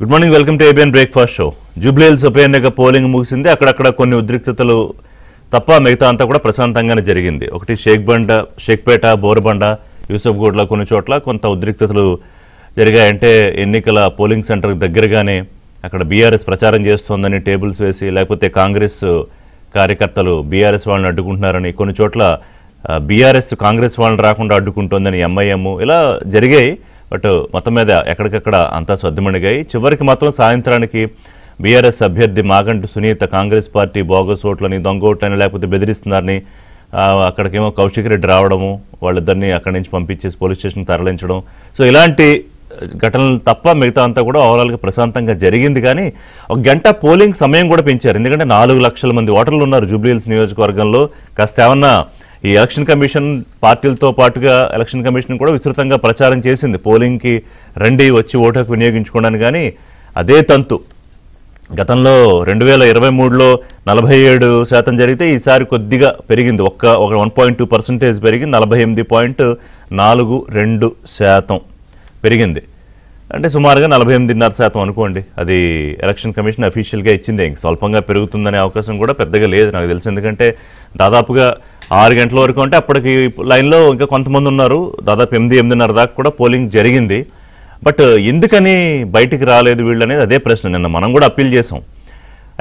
Good morning, welcome to ABN breakfast show. Jubilee hills ఉప ఎన్నిక polling ముగిసింది. అక్కడక్కడ కొన్ని ఉద్రిక్తతలు తప్ప మిగతా అంతా కూడా ప్రశాంతంగానే జరిగింది. ఒకటి షేక్పేట, బోరబండ, యూసఫ్గూడలో కొన్ని చోట్ల కొంత ఉద్రిక్తతలు జరిగాయంటే ఎన్నికల పోలింగ్ సెంటర్ దగ్గరగానే అక్కడ బీఆర్ఎస్ ప్రచారం చేస్తోందని టేబుల్స్ వేసి, లేకపోతే కాంగ్రెస్ కార్యకర్తలు బీఆర్ఎస్ వాళ్ళని అడ్డుకుంటున్నారని, కొన్ని చోట్ల బీఆర్ఎస్ కాంగ్రెస్ వాళ్ళని రాకుండా అడ్డుకుంటోందని ఎంఐఎం, ఇలా జరిగాయి. బట్ మొత్తం మీద ఎక్కడికక్కడ అంతా సర్దుమణిగాయి. చివరికి మాత్రం సాయంత్రానికి బీఆర్ఎస్ అభ్యర్థి మాగంటి సునీత కాంగ్రెస్ పార్టీ బోగస్ ఓట్లని, దొంగ ఓట్లని లేకపోతే బెదిరిస్తున్నారని అక్కడికేమో కౌశిక్ రెడ్డి రావడము, వాళ్ళిద్దరిని అక్కడి నుంచి పంపించేసి పోలీస్ స్టేషన్ తరలించడం, సో ఇలాంటి ఘటనలు తప్ప మిగతా అంతా కూడా ఓవరాల్గా ప్రశాంతంగా జరిగింది. కానీ ఒక గంట పోలింగ్ సమయం కూడా పెంచారు. ఎందుకంటే 4 లక్షల మంది ఓటర్లు ఉన్నారు జూబ్లీ హిల్స్ నియోజకవర్గంలో. కాస్త ఏమన్నా ఈ ఎలక్షన్ కమిషన్ పార్టీలతో పాటుగా ఎలక్షన్ కమిషన్ కూడా విస్తృతంగా ప్రచారం చేసింది, పోలింగ్కి రండి వచ్చి ఓటుకు వినియోగించుకోవడానికి. కానీ అదే తంతు గతంలో 2023లో 47% జరిగితే ఈసారి కొద్దిగా పెరిగింది, ఒక 1.2% పెరిగింది, 48.42% పెరిగింది. అంటే సుమారుగా 48.5% అనుకోండి. అది ఎలక్షన్ కమిషన్ అఫీషియల్గా ఇచ్చింది. ఇంక స్వల్పంగా పెరుగుతుందనే అవకాశం కూడా పెద్దగా లేదు నాకు తెలిసి. ఎందుకంటే దాదాపుగా 6 గంటల వరకు అంటే అప్పటికి లైన్లో ఇంకా కొంతమంది ఉన్నారు. దాదాపు 8-8:30 దాకా కూడా పోలింగ్ జరిగింది. బట్ ఎందుకని బయటికి రాలేదు వీళ్ళు అనేది అదే ప్రశ్న. నిన్న మనం కూడా అప్పీల్ చేసాం.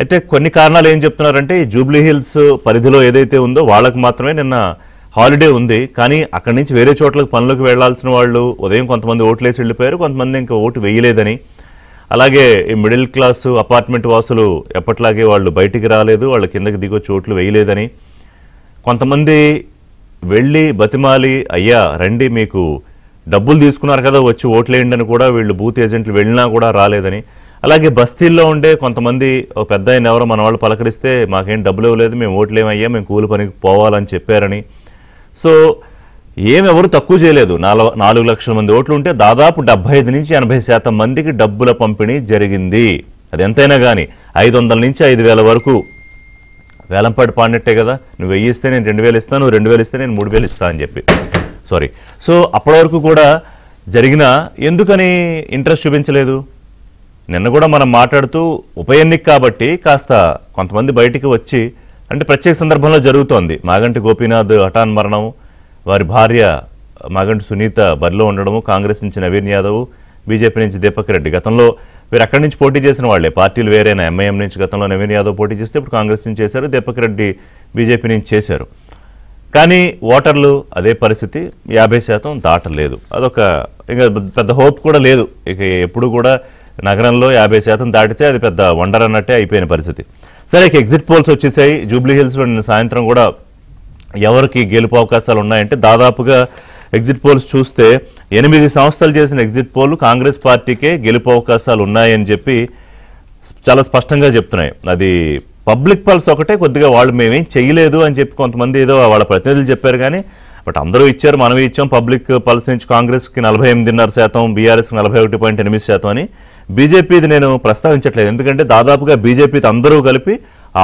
అయితే కొన్ని కారణాలు ఏం చెప్తున్నారంటే, జూబ్లీ హిల్స్ పరిధిలో ఏదైతే ఉందో వాళ్ళకి మాత్రమే నిన్న హాలిడే ఉంది. కానీ అక్కడి నుంచి వేరే చోట్లకు పనులకు వెళ్లాల్సిన వాళ్ళు ఉదయం కొంతమంది ఓట్లేసి వెళ్ళిపోయారు, కొంతమంది ఇంకా ఓటు వేయలేదని. అలాగే ఈ మిడిల్ క్లాస్ అపార్ట్మెంట్ వాసులు ఎప్పట్లాగే వాళ్ళు బయటికి రాలేదు, వాళ్ళ కిందకి దిగొచ్చి ఓట్లు వేయలేదని. కొంతమంది వెళ్ళి బతిమాలి, అయ్యా రండి మీకు డబ్బులు తీసుకున్నారు కదా వచ్చి ఓట్లేయండి అని కూడా వీళ్ళు బూత్ ఏజెంట్లు వెళ్ళినా కూడా రాలేదని. అలాగే బస్తీల్లో ఉండే కొంతమంది ఒక పెద్ద ఆయన ఎవరో మన వాళ్ళు పలకరిస్తే మాకేం డబ్బులు ఇవ్వలేదు, మేము ఓట్లేమయ్యా, మేము కూలి పనికి పోవాలని చెప్పారని. సో ఎవరు తక్కువ చేయలేదు. 4 లక్షల మంది ఓట్లు ఉంటే దాదాపు 75-80% మందికి డబ్బుల పంపిణీ జరిగింది. అది ఎంతైనా కానీ 500 నుంచి 5,000 వరకు వేలంపాటి పాడినట్టే కదా. నువ్వు 1000 ఇస్తే నేను 2,000 ఇస్తాను, నువ్వు 2,000 ఇస్తే నేను 3,000 ఇస్తాను అని చెప్పి. సో అప్పటి వరకు కూడా జరిగిన ఎందుకని ఇంట్రెస్ట్ చూపించలేదు? నిన్న కూడా మనం మాట్లాడుతూ ఉప ఎన్నిక కాబట్టి కాస్త కొంతమంది బయటికి వచ్చి, అంటే ప్రత్యేక సందర్భంలో జరుగుతోంది. మాగంటి గోపీనాథ్ హఠాన్ మరణం, వారి భార్య మాగంటి సునీత బరిలో ఉండడము, కాంగ్రెస్ నుంచి నవీన్ యాదవ్, బీజేపీ నుంచి దీపక్ రెడ్డి. గతంలో వీరు అక్కడి నుంచి పోటీ చేసిన వాళ్లే, పార్టీలు వేరైనా. ఎంఐఎం నుంచి గతంలో నవీన్ యాదవ్ పోటీ చేస్తే ఇప్పుడు కాంగ్రెస్ నుంచి చేశారు, దీపక్ రెడ్డి బీజేపీ నుంచి చేశారు. కానీ ఓటర్లు అదే పరిస్థితి, 50% దాటలేదు. అదొక ఇంకా పెద్ద హోప్ కూడా లేదు. ఇక ఎప్పుడు కూడా నగరంలో 50% దాటితే అది పెద్ద వండర్ అన్నట్టే అయిపోయిన పరిస్థితి. సరే, ఇక ఎగ్జిట్ పోల్స్ వచ్చేసాయి. జూబ్లీ హిల్స్లో నిన్న సాయంత్రం కూడా ఎవరికి గెలుపు అవకాశాలు ఉన్నాయంటే, దాదాపుగా ఎగ్జిట్ పోల్స్ చూస్తే 8 సంస్థలు చేసిన ఎగ్జిట్ పోల్ కాంగ్రెస్ పార్టీకే గెలుపు అవకాశాలు ఉన్నాయని చెప్పి చాలా స్పష్టంగా చెప్తున్నాయి. అది పబ్లిక్ పల్స్ ఒకటే కొద్దిగా వాళ్ళు మేమేం చేయలేదు అని చెప్పి కొంతమంది ఏదో వాళ్ళ ప్రతినిధులు చెప్పారు. కానీ బట్ అందరూ ఇచ్చారు, మనమే ఇచ్చాం. పబ్లిక్ పల్స్ నుంచి కాంగ్రెస్కి 48.5%, బీఆర్ఎస్కి 41.8% అని. బీజేపీది నేను ప్రస్తావించట్లేదు, ఎందుకంటే దాదాపుగా బీజేపీది అందరూ కలిపి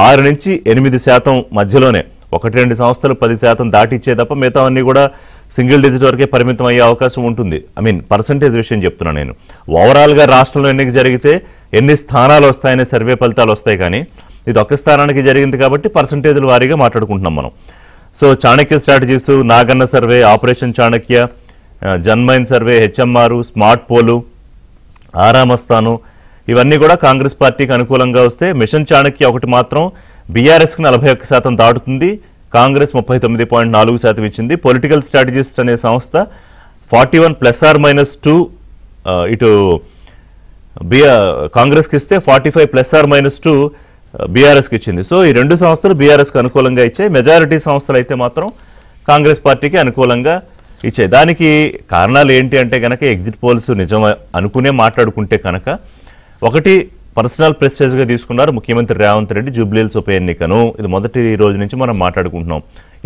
6 నుంచి 8% మధ్యలోనే. 1-2 సంస్థలు 10% దాటి ఇచ్చే తప్ప మిగతా అన్నీ కూడా సింగిల్ డిజిట్ వరకే పరిమితం అయ్యే అవకాశం ఉంటుంది. పర్సంటేజ్ విషయం చెప్తున్నాను నేను. ఓవరాల్గా రాష్ట్రంలో ఎన్నిక జరిగితే ఎన్ని స్థానాలు వస్తాయనే సర్వే ఫలితాలు వస్తాయి. కానీ ఇది ఒక్క స్థానానికి జరిగింది కాబట్టి పర్సంటేజ్ల వారీగా మాట్లాడుకుంటున్నాం మనం. So Chanakya strategies, Naganna survey, operation Chanakya, జన్మైన్ సర్వే, హెచ్ఎంఆర్, స్మార్ట్ పోలు, ఆరామస్థాను, ఇవన్నీ కూడా కాంగ్రెస్ పార్టీకి అనుకూలంగా వస్తే, మిషన్ చాణక్య ఒకటి మాత్రం బీఆర్ఎస్కి 41% దాటుతుంది, కాంగ్రెస్ 39.4% ఇచ్చింది. పొలిటికల్ స్ట్రాటజిస్ట్ అనే సంస్థ 41 ±2 ఇటు కాంగ్రెస్కి ఇస్తే 45 ±2 బీఆర్ఎస్కి ఇచ్చింది. సో ఈ 2 సంస్థలు బీఆర్ఎస్కి అనుకూలంగా ఇచ్చాయి. మెజారిటీ సంస్థలు అయితే మాత్రం కాంగ్రెస్ పార్టీకి అనుకూలంగా ఇచ్చాయి. దానికి కారణాలు ఏంటి అంటే కనుక, ఎగ్జిట్ పోల్స్ నిజం అనుకునే మాట్లాడుకుంటే కనుక, ఒకటి పర్సనల్ ప్రెస్టేజ్గా తీసుకున్నారు ముఖ్యమంత్రి రేవంత్ రెడ్డి జూబ్లీ హిల్స్ ఉప ఎన్నికను. ఇది మొదటి రోజు నుంచి మనం మాట్లాడుకుంటున్నాం.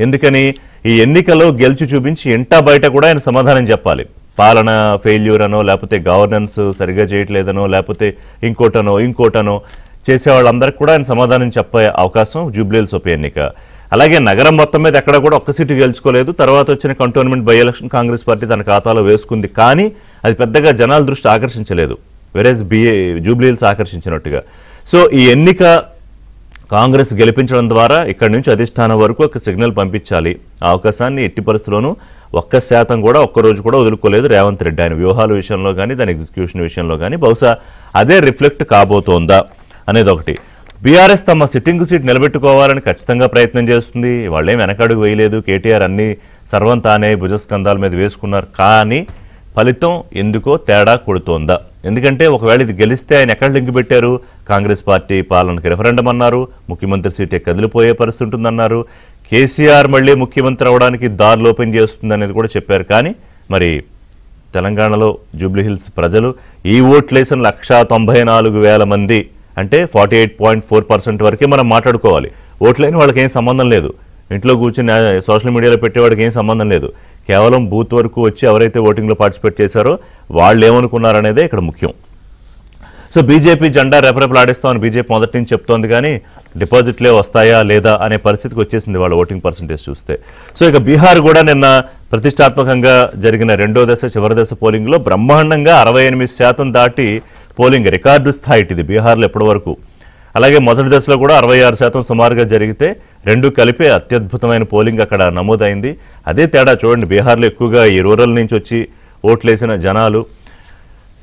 ఎందుకని ఈ ఎన్నికలో గెలిచి చూపించి ఇంటా బయట కూడా ఆయన సమాధానం చెప్పాలి. పాలన ఫెయిల్యూర్ అనో, లేకపోతే గవర్నెన్స్ సరిగ్గా చేయట్లేదనో, లేకపోతే ఇంకోటనో చేసే వాళ్ళందరికీ కూడా ఆయన సమాధానం చెప్పే అవకాశం జూబ్లీ హిల్స్ ఉప ఎన్నిక. అలాగే నగరం మొత్తం మీద ఎక్కడ కూడా ఒక్క సీటు గెలుచుకోలేదు. తర్వాత వచ్చిన cantonment by election Congress party తన ఖాతాలో వేసుకుంది. కానీ అది పెద్దగా జనాల దృష్టి ఆకర్షించలేదు. వెరేజ్ జూబ్లీ హిల్స్ ఆకర్షించినట్టుగా. సో ఈ ఎన్నిక కాంగ్రెస్ గెలిపించడం ద్వారా ఇక్కడి నుంచి అధిష్టానం వరకు ఒక సిగ్నల్ పంపించాలి. ఆ అవకాశాన్ని ఎట్టి పరిస్థితుల్లోనూ 1% కూడా ఒక్కరోజు కూడా వదులుకోలేదు రేవంత్ రెడ్డి. ఆయన వ్యూహాల విషయంలో కానీ దాని ఎగ్జిక్యూషన్ విషయంలో కానీ బహుశా అదే రిఫ్లెక్ట్ కాబోతోందా అనేది ఒకటి. బీఆర్ఎస్ తమ సిట్టింగ్ సీట్ నిలబెట్టుకోవాలని ఖచ్చితంగా ప్రయత్నం చేస్తుంది. వాళ్ళేం వెనకడుగు వేయలేదు. కేటీఆర్ అన్ని సర్వం తానే భుజస్కంధాల మీద వేసుకున్నారు. కానీ ఫలితం ఎందుకో తేడా కొడుతోందా? ఎందుకంటే ఒకవేళ ఇది గెలిస్తే ఆయన ఎక్కడ లింక్ పెట్టారు? కాంగ్రెస్ పార్టీ పాలనకి రెఫరెండం అన్నారు, ముఖ్యమంత్రి సీటే కదిలిపోయే పరిస్థితి ఉంటుందన్నారు, కేసీఆర్ మళ్ళీ ముఖ్యమంత్రి అవడానికి దారులు ఓపెన్ చేస్తుంది అనేది కూడా చెప్పారు. కానీ మరి తెలంగాణలో జూబ్లీహిల్స్ ప్రజలు ఈ ఓట్లేసిన 194,000 మంది అంటే 48.4% వరకే మనం మాట్లాడుకోవాలి. ఓట్లేని వాళ్ళకి ఏం సంబంధం లేదు. ఇంట్లో కూర్చుని సోషల్ మీడియాలో పెట్టేవాడికి ఏం సంబంధం లేదు. కేవలం బూత్ వరకు వచ్చి ఎవరైతే ఓటింగ్లో పార్టిసిపేట్ చేశారో వాళ్ళు ఏమనుకున్నారనేదే ఇక్కడ ముఖ్యం. సో బీజేపీ జెండా రెపరెపలాడిస్తామని బీజేపీ మొదటి నుంచి చెప్తోంది. కానీ డిపాజిట్లే వస్తాయా లేదా అనే పరిస్థితికి వచ్చేసింది వాళ్ళ ఓటింగ్ పర్సంటేజ్ చూస్తే. సో ఇక బీహార్ కూడా నిన్న ప్రతిష్టాత్మకంగా జరిగిన రెండో దశ చివరి దశ పోలింగ్లో బ్రహ్మాండంగా 68% దాటి పోలింగ్ రికార్డు స్థాయి ఇది బీహార్లో ఎప్పటి వరకు. అలాగే మొదటి దశలో కూడా 66% సుమారుగా జరిగితే రెండు కలిపే అత్యద్భుతమైన పోలింగ్ అక్కడ నమోదైంది. అదే తేడా చూడండి, బీహార్లో ఎక్కువగా ఈ రూరల్ నుంచి వచ్చి ఓట్లేసిన జనాలు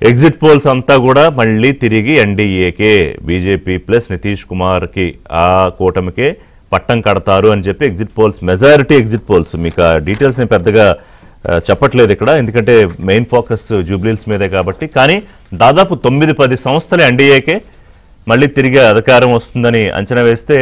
ఎగ్జిట్ పోల్స్ అంతా కూడా మళ్ళీ తిరిగి ఎన్డీఏకే, బీజేపీ ప్లస్ నితీష్ కుమార్కి ఆ కూటమికే పట్టం కడతారు అని చెప్పి exit polls, majority exit polls. మీకు ఆ డీటెయిల్స్ నేను పెద్దగా చెప్పట్లేదు ఇక్కడ, ఎందుకంటే మెయిన్ ఫోకస్ జూబ్లీహిల్స్ మీదే కాబట్టి. కానీ దాదాపు 9-10 సంస్థలు ఎన్డీఏకే మళ్ళీ తిరిగి అధికారం వస్తుందని అంచనా వేస్తే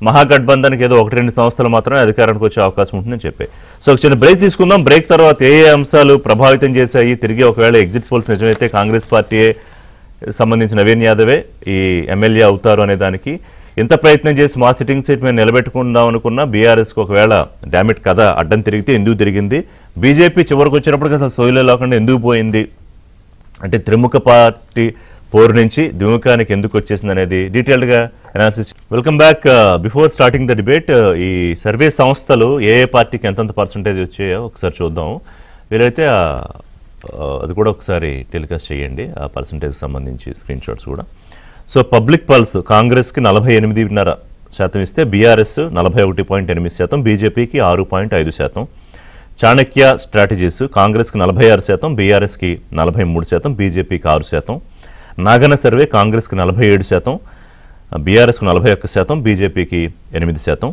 మహాగఠబంధన్కి ఏదో 1-2 సంస్థలు మాత్రమే అధికారానికి వచ్చే అవకాశం ఉంటుందని చెప్పి. సో ఒక చిన్న బ్రేక్ తీసుకుందాం. బ్రేక్ తర్వాత ఏ అంశాలు ప్రభావితం చేశాయి, తిరిగి ఒకవేళ ఎగ్జిట్ పోల్స్ నిజమైతే కాంగ్రెస్ పార్టీయే సంబంధించిన నవీన్ యాదవే ఈ ఎమ్మెల్యే అవుతారు అనే దానికి ఎంత ప్రయత్నం చేసి మా సిట్టింగ్ సీట్ మేము నిలబెట్టుకుందాం అనుకున్నా బీఆర్ఎస్కి ఒకవేళ డామిట్ కథ అడ్డం తిరిగితే ఎందుకు తిరిగింది, బీజేపీ చివరికి వచ్చినప్పటికీ అసలు సోయిలో లేకుండా ఎందుకు పోయింది, అంటే త్రిముఖ పార్టీ పోరు నుంచి ద్విముఖానికి ఎందుకు వచ్చేసింది అనేది డీటెయిల్డ్గా analysis. Welcome back. Before starting the debate, ఈ సర్వే సంస్థలు ఏ పార్టీకి ఎంతంత పర్సంటేజ్ వచ్చాయో ఒకసారి చూద్దాం. వీలైతే అది కూడా ఒకసారి టెలికాస్ట్ చేయండి, ఆ పర్సంటేజ్కి సంబంధించి స్క్రీన్ షాట్స్ కూడా. సో పబ్లిక్ పల్స్ కాంగ్రెస్కి 48.5% ఇస్తే బీఆర్ఎస్ 41.8%, బీజేపీకి 6.5%. చాణక్య స్ట్రాటజీస్ కాంగ్రెస్కి 46%, బీఆర్ఎస్కి 43%, బీజేపీకి 6%. నాగన సర్వే కాంగ్రెస్కి 47%, బీఆర్ఎస్కి 41%, బీజేపీకి 8%.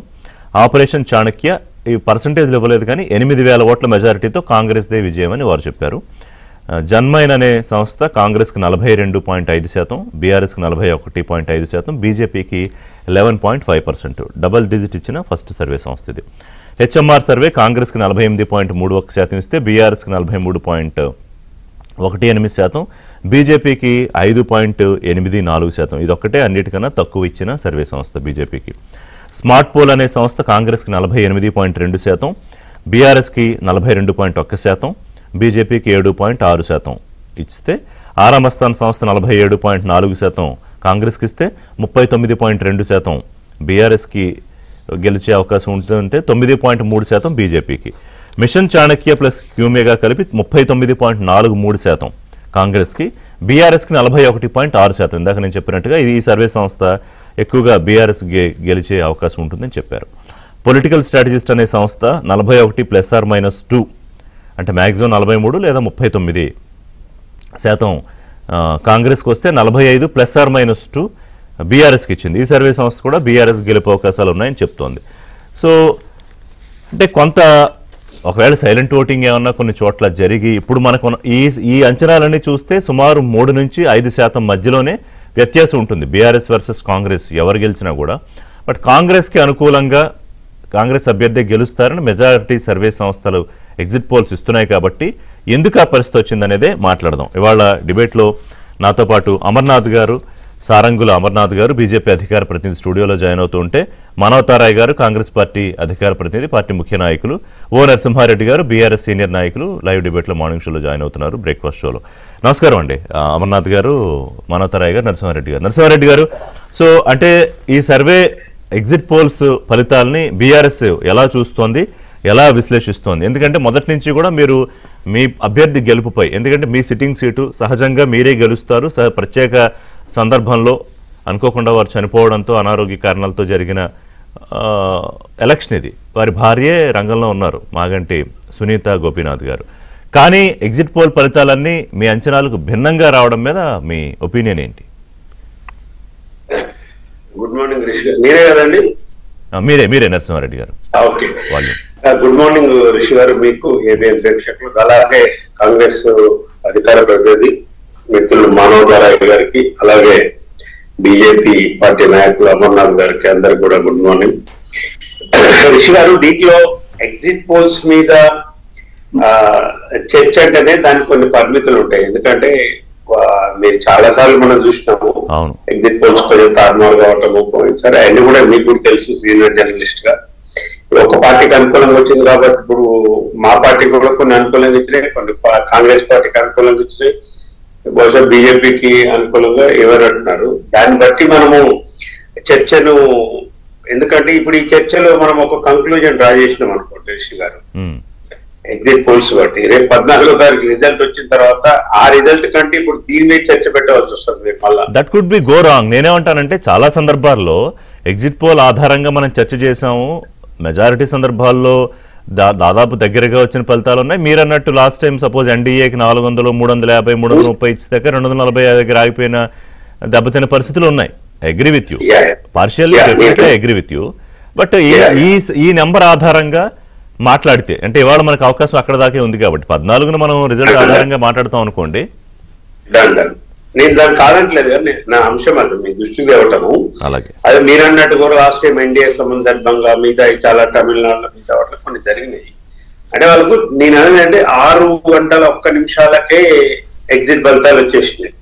ఆపరేషన్ చాణక్య ఈ పర్సంటేజ్లు ఇవ్వలేదు కానీ 8,000 ఓట్ల మెజారిటీతో కాంగ్రెస్దే విజయం అని వారు చెప్పారు. జన్మైన్ అనే సంస్థ కాంగ్రెస్కి 42.5%, బీఆర్ఎస్కి 41.5%, బీజేపీకి 11.5%. డబల్ డిజిట్ ఇచ్చిన ఫస్ట్ సర్వే సంస్థ ఇది. హెచ్ఎంఆర్ సర్వే కాంగ్రెస్కి 48.31% ఇస్తే బీఆర్ఎస్కి 43.18%, బీజేపీకి 5.84%. ఇదొక్కటే అన్నిటికన్నా తక్కువ ఇచ్చిన సర్వే సంస్థ బీజేపీకి. స్మార్ట్ పోల్ అనే సంస్థ కాంగ్రెస్కి 48.2%, బీఆర్ఎస్కి 42.1%, బీజేపీకి 7.6% ఇస్తే ఆరామస్థాన్ సంస్థ 47.4% కాంగ్రెస్కి ఇస్తే 39.2% బీఆర్ఎస్కి గెలిచే అవకాశం ఉంటుంటే 9.3% బీజేపీకి. మిషన్ చాణక్య ప్లస్ క్యూమేగా కలిపి 39.43% కాంగ్రెస్కి, బీఆర్ఎస్కి 41.6%. ఇందాక నేను చెప్పినట్టుగా ఈ సర్వే సంస్థ ఎక్కువగా బీఆర్ఎస్ గెలిచే అవకాశం ఉంటుందని చెప్పారు. పొలిటికల్ స్ట్రాటజిస్ట్ అనే సంస్థ 41+or-2 అంటే మ్యాక్సిమం 43 లేదా 39% కాంగ్రెస్కి వస్తే 45+or-2 బీఆర్ఎస్కి ఇచ్చింది. ఈ సర్వే సంస్థ కూడా బీఆర్ఎస్ గెలిపే అవకాశాలు ఉన్నాయని చెప్తోంది. సో అంటే కొంత ఒకవేళ సైలెంట్ ఓటింగ్ ఏమన్నా కొన్ని చోట్ల జరిగి ఇప్పుడు మనకు ఈ అంచనాలన్నీ చూస్తే సుమారు 3-5% మధ్యలోనే వ్యత్యాసం ఉంటుంది బీఆర్ఎస్ వర్సెస్ కాంగ్రెస్ ఎవరు గెలిచినా కూడా. బట్ కాంగ్రెస్కి అనుకూలంగా కాంగ్రెస్ అభ్యర్థి గెలుస్తారని మెజారిటీ సర్వే సంస్థలు ఎగ్జిట్ పోల్స్ ఇస్తున్నాయి. కాబట్టి ఎందుకు ఆ పరిస్థితి వచ్చిందనేదే మాట్లాడదాం. ఇవాళ డిబేట్లో నాతో పాటు అమర్నాథ్ గారు, సారంగుల అమర్నాథ్ గారు బీజేపీ అధికార ప్రతినిధి స్టూడియోలో జాయిన్ అవుతూ ఉంటే, మానవతారాయ్ గారు కాంగ్రెస్ పార్టీ అధికార ప్రతినిధి, పార్టీ ముఖ్య నాయకులు, ఓ నరసింహారెడ్డి గారు బీఆర్ఎస్ సీనియర్ నాయకులు లైవ్ డిబేట్లో మార్నింగ్ షోలో జాయిన్ అవుతున్నారు, బ్రేక్ఫాస్ట్ షోలో. నమస్కారం అండి అమర్నాథ్ గారు, మానవతారాయ్ గారు, నరసింహారెడ్డి గారు. సో అంటే ఈ సర్వే ఎగ్జిట్ పోల్స్ ఫలితాలని బీఆర్ఎస్ ఎలా చూస్తోంది, ఎలా విశ్లేషిస్తోంది? ఎందుకంటే మొదటి నుంచి కూడా మీరు మీ అభ్యర్థి గెలుపుపై, ఎందుకంటే మీ సిట్టింగ్ సీటు సహజంగా మీరే గెలుస్తారు, ప్రత్యేక సందర్భంలో అనుకోకుండా వారు చనిపోవడంతో అనారోగ్య కారణాలతో జరిగిన ఎలక్షన్ ఇది. వారి భార్యే రంగంలో ఉన్నారు, మాగంటి సునీత గోపీనాథ్ గారు. కానీ ఎగ్జిట్ పోల్ ఫలితాలన్నీ మీ అంచనాలకు భిన్నంగా రావడం మీద మీ ఒపీనియన్ ఏంటి? గుడ్ మార్నింగ్ రిషి గారు. మీరే కదండి? మీరే నరసింహారెడ్డి గారు. ఓకే, గుడ్ మార్నింగ్ రిషి గారు, మీకు ఏబిఎన్ ప్రేక్షకులు, అలాగే కాంగ్రెస్ అధికార ప్రతినిధి మిత్రులు మానవరాయ్ గారికి, అలాగే బీజేపీ పార్టీ నాయకులు అమర్నాథ్ గారికి అందరికి కూడా గుడ్ మార్నింగ్. రిషి గారు, దీంట్లో ఎగ్జిట్ పోల్స్ మీద చర్చ అంటేనే దానికి కొన్ని పరిమితులు ఉంటాయి. ఎందుకంటే మీరు చాలా సార్లు మనం చూసినాము ఎగ్జిట్ పోల్స్ కొంచెం తారుమారు కావటము, సరే అన్ని కూడా మీకు కూడా తెలుసు సీనియర్ జర్నలిస్ట్ గా. ఒక పార్టీకి అనుకూలంగా వచ్చింది కాబట్టి ఇప్పుడు మా పార్టీకి కూడా కొన్ని అనుకూలంగా ఇచ్చినాయి, కొన్ని కాంగ్రెస్ పార్టీకి అనుకూలంగా ఇచ్చినాయి, బహుశా బీజేపీకి అనుకూలంగా ఎవరు అంటున్నారు. దాన్ని బట్టి మనము చర్చను, ఎందుకంటే ఇప్పుడు ఈ చర్చలో మనం ఒక కంక్లూజన్ డ్రా చేసినాం అనుకోండి రిషి గారు, ఎగ్జిట్ పోల్స్ బట్టి రేపు 14వ తారీఖు రిజల్ట్ వచ్చిన తర్వాత ఆ రిజల్ట్ కంటే ఇప్పుడు దీని మీద చర్చ పెట్టవలసి వస్తుంది మళ్ళీ. That could be go wrong. నేనేమంటానంటే చాలా సందర్భాల్లో ఎగ్జిట్ పోల్ ఆధారంగా మనం చర్చ చేసాము, మెజారిటీ సందర్భాల్లో దాదాపు దగ్గరగా వచ్చిన ఫలితాలు ఉన్నాయి. మీరు అన్నట్టు లాస్ట్ టైం సపోజ్ ఎన్డీఏకి 400, 350, 330 ఇచ్చి దగ్గర 240 దగ్గర ఆగిపోయిన దెబ్బతిన్న పరిస్థితులు ఉన్నాయి. Agree with you, partially definitely agree with you. But ఈ నెంబర్ ఆధారంగా మాట్లాడితే, అంటే ఇవాళ మనకు అవకాశం అక్కడ దాకే ఉంది కాబట్టి 14న మనం రిజల్ట్ ఆధారంగా మాట్లాడతాం అనుకోండి. నేను దాన్ని కాదంటలేదు కానీ నా అంశం అది మీ దృష్టికి ఇవ్వటము. అదే మీరు అన్నట్టు కూడా లాస్ట్ టైం ఎన్డీఏ సందర్భంగా మిగతా చాలా తమిళనాడులో మిగతా వాటిలో కొన్ని జరిగినాయి. అంటే వాళ్ళకు నేను అనేది అంటే 6 గంటల 1 నిమిషాలకే ఎగ్జిట్ ఫలితాలు వచ్చేసినాయి.